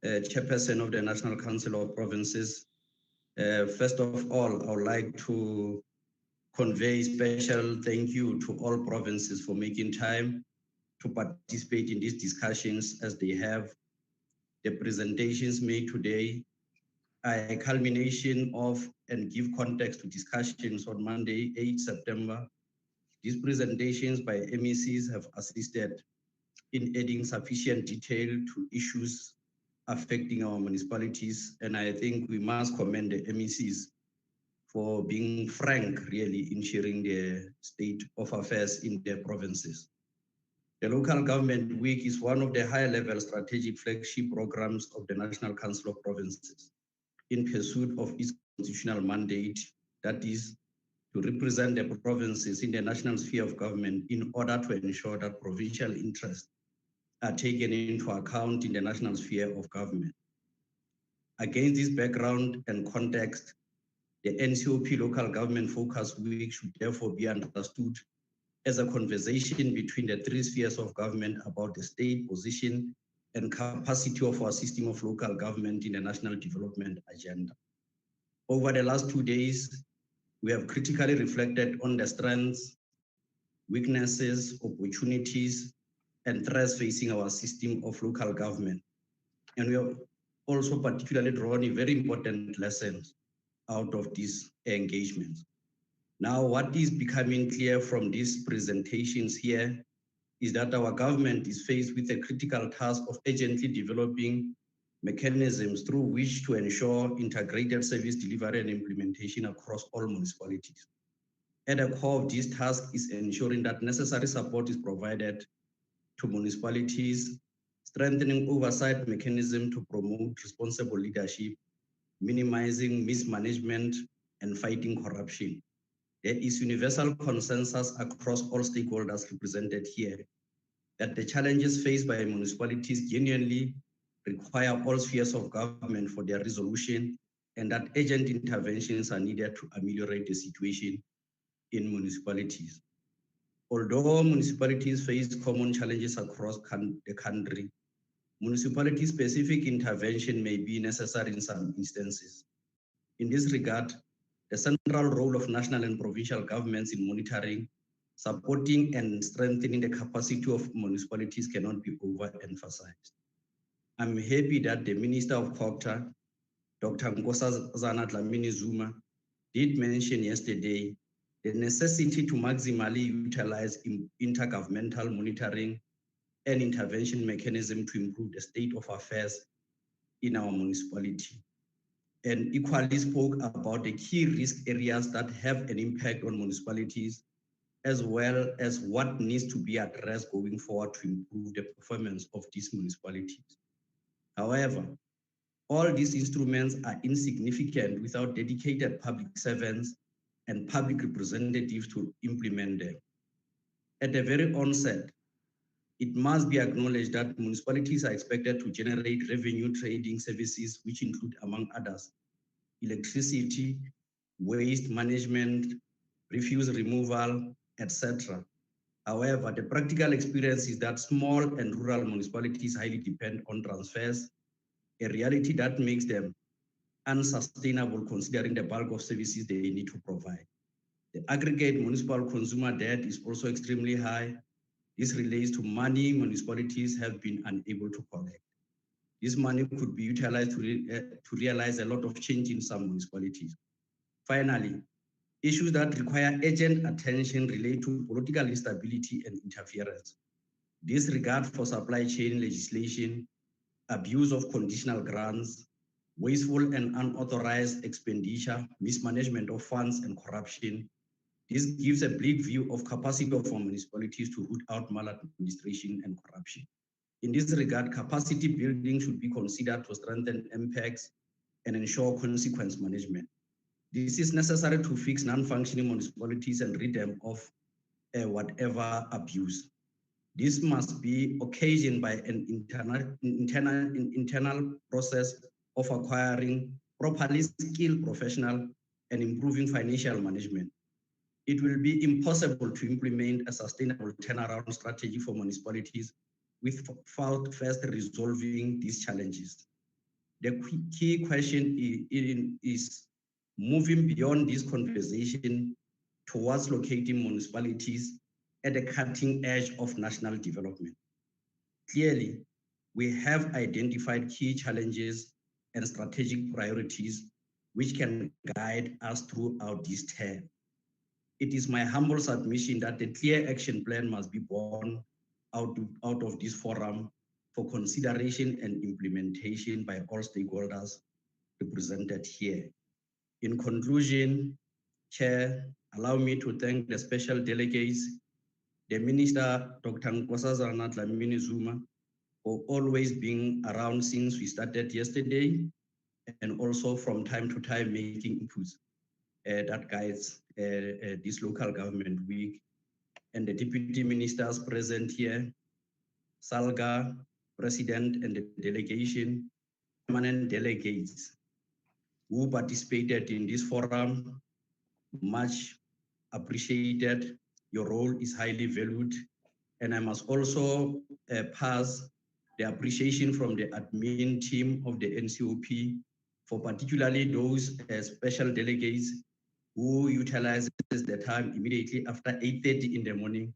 [SPEAKER 17] Chairperson of the National Council of Provinces. First of all, I would like to convey special thank you to all provinces for making time to participate in these discussions as they have. The presentations made today are a culmination of and give context to discussions on Monday, 8 September. These presentations by MECs have assisted in adding sufficient detail to issues affecting our municipalities. And I think we must commend the MECs for being frank, really, in sharing the state of affairs in their provinces. The Local Government Week is one of the high-level strategic flagship programs of the National Council of Provinces in pursuit of its constitutional mandate, that is, to represent the provinces in the national sphere of government in order to ensure that provincial interests are taken into account in the national sphere of government. Against this background and context, the NCOP Local Government Focus Week should therefore be understood as a conversation between the three spheres of government about the state position and capacity of our system of local government in the national development agenda. Over the last 2 days, we have critically reflected on the strengths, weaknesses, opportunities, and threats facing our system of local government. And we have also particularly drawn very important lessons out of these engagements. Now, what is becoming clear from these presentations here is that our government is faced with a critical task of urgently developing mechanisms through which to ensure integrated service delivery and implementation across all municipalities. At the core of this task is ensuring that necessary support is provided to municipalities, strengthening oversight mechanism to promote responsible leadership, minimizing mismanagement, and fighting corruption. There is universal consensus across all stakeholders represented here that the challenges faced by municipalities genuinely require all spheres of government for their resolution, and that urgent interventions are needed to ameliorate the situation in municipalities. Although municipalities face common challenges across the country, municipality-specific intervention may be necessary in some instances. In this regard, the central role of national and provincial governments in monitoring, supporting, and strengthening the capacity of municipalities cannot be overemphasized. I'm happy that the Minister of Culture, Dr. Nkosazana Dlamini Zuma, did mention yesterday the necessity to maximally utilize intergovernmental monitoring and intervention mechanism to improve the state of affairs in our municipality, and equally spoke about the key risk areas that have an impact on municipalities, as well as what needs to be addressed going forward to improve the performance of these municipalities. However, all these instruments are insignificant without dedicated public servants and public representatives to implement them. At the very onset, It must be acknowledged that municipalities are expected to generate revenue trading services, which include, among others, electricity, waste management, refuse removal, etc. However, the practical experience is that small and rural municipalities highly depend on transfers, a reality that makes them unsustainable considering the bulk of services they need to provide. The aggregate municipal consumer debt is also extremely high. This relates to money municipalities have been unable to collect. This money could be utilized to realize a lot of change in some municipalities. Finally, issues that require urgent attention relate to political instability and interference. Disregard for supply chain legislation, abuse of conditional grants, wasteful and unauthorized expenditure, mismanagement of funds, and corruption. This gives a bleak view of capacity of our municipalities to root out maladministration and corruption. In this regard, capacity building should be considered to strengthen impacts and ensure consequence management. This is necessary to fix non-functioning municipalities and rid them of whatever abuse. This must be occasioned by an internal process of acquiring properly skilled professionals and improving financial management. It will be impossible to implement a sustainable turnaround strategy for municipalities without first resolving these challenges. The key question is moving beyond this conversation towards locating municipalities at the cutting edge of national development. Clearly, we have identified key challenges and strategic priorities which can guide us throughout this term. It is my humble submission that a clear action plan must be born out of this forum for consideration and implementation by all stakeholders represented here. In conclusion, Chair, allow me to thank the special delegates, the Minister, Dr. Nkosazana Dlamini Zuma, for always being around since we started yesterday, and also from time to time making inputs that guides this local government week, and the deputy ministers present here, Salga, President and the delegation, permanent delegates who participated in this forum, much appreciated. Your role is highly valued. And I must also pass the appreciation from the admin team of the NCOP for particularly those special delegates who utilizes the time immediately after 8:30 in the morning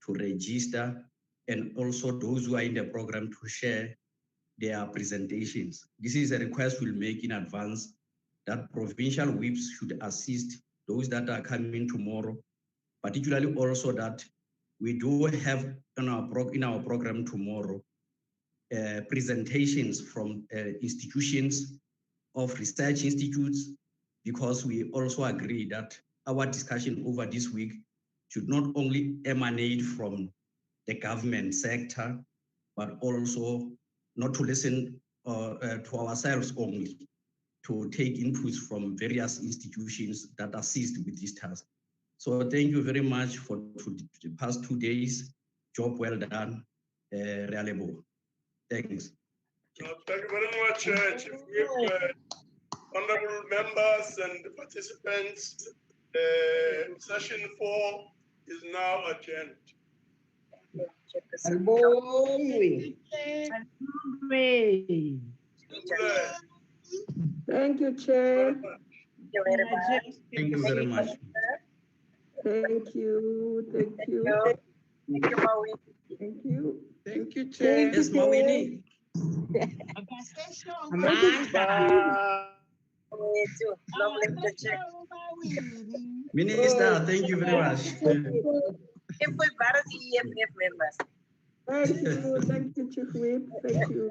[SPEAKER 17] to register, and also those who are in the program to share their presentations. This is a request we'll make in advance that provincial whips should assist those that are coming tomorrow, particularly also that we do have in our program tomorrow presentations from institutions of research institutes, because we also agree that our discussion over this week should not only emanate from the government sector, but also not to listen to ourselves only, to take inputs from various institutions that assist with this task. So thank you very much for the past 2 days. Job well done, reliable. Thanks.
[SPEAKER 1] Thank you very much, Chief Whip, honorable members and participants. Session 4 is now adjourned.
[SPEAKER 16] Thank you, Chair.
[SPEAKER 17] Thank you very much.
[SPEAKER 16] Thank you. Thank you.
[SPEAKER 10] Thank you, Maui.
[SPEAKER 16] Thank you.
[SPEAKER 17] Thank you, Chair. Yes, Mawini. Minister, thank you very much.
[SPEAKER 16] Thank you, Chief Whip. Thank you.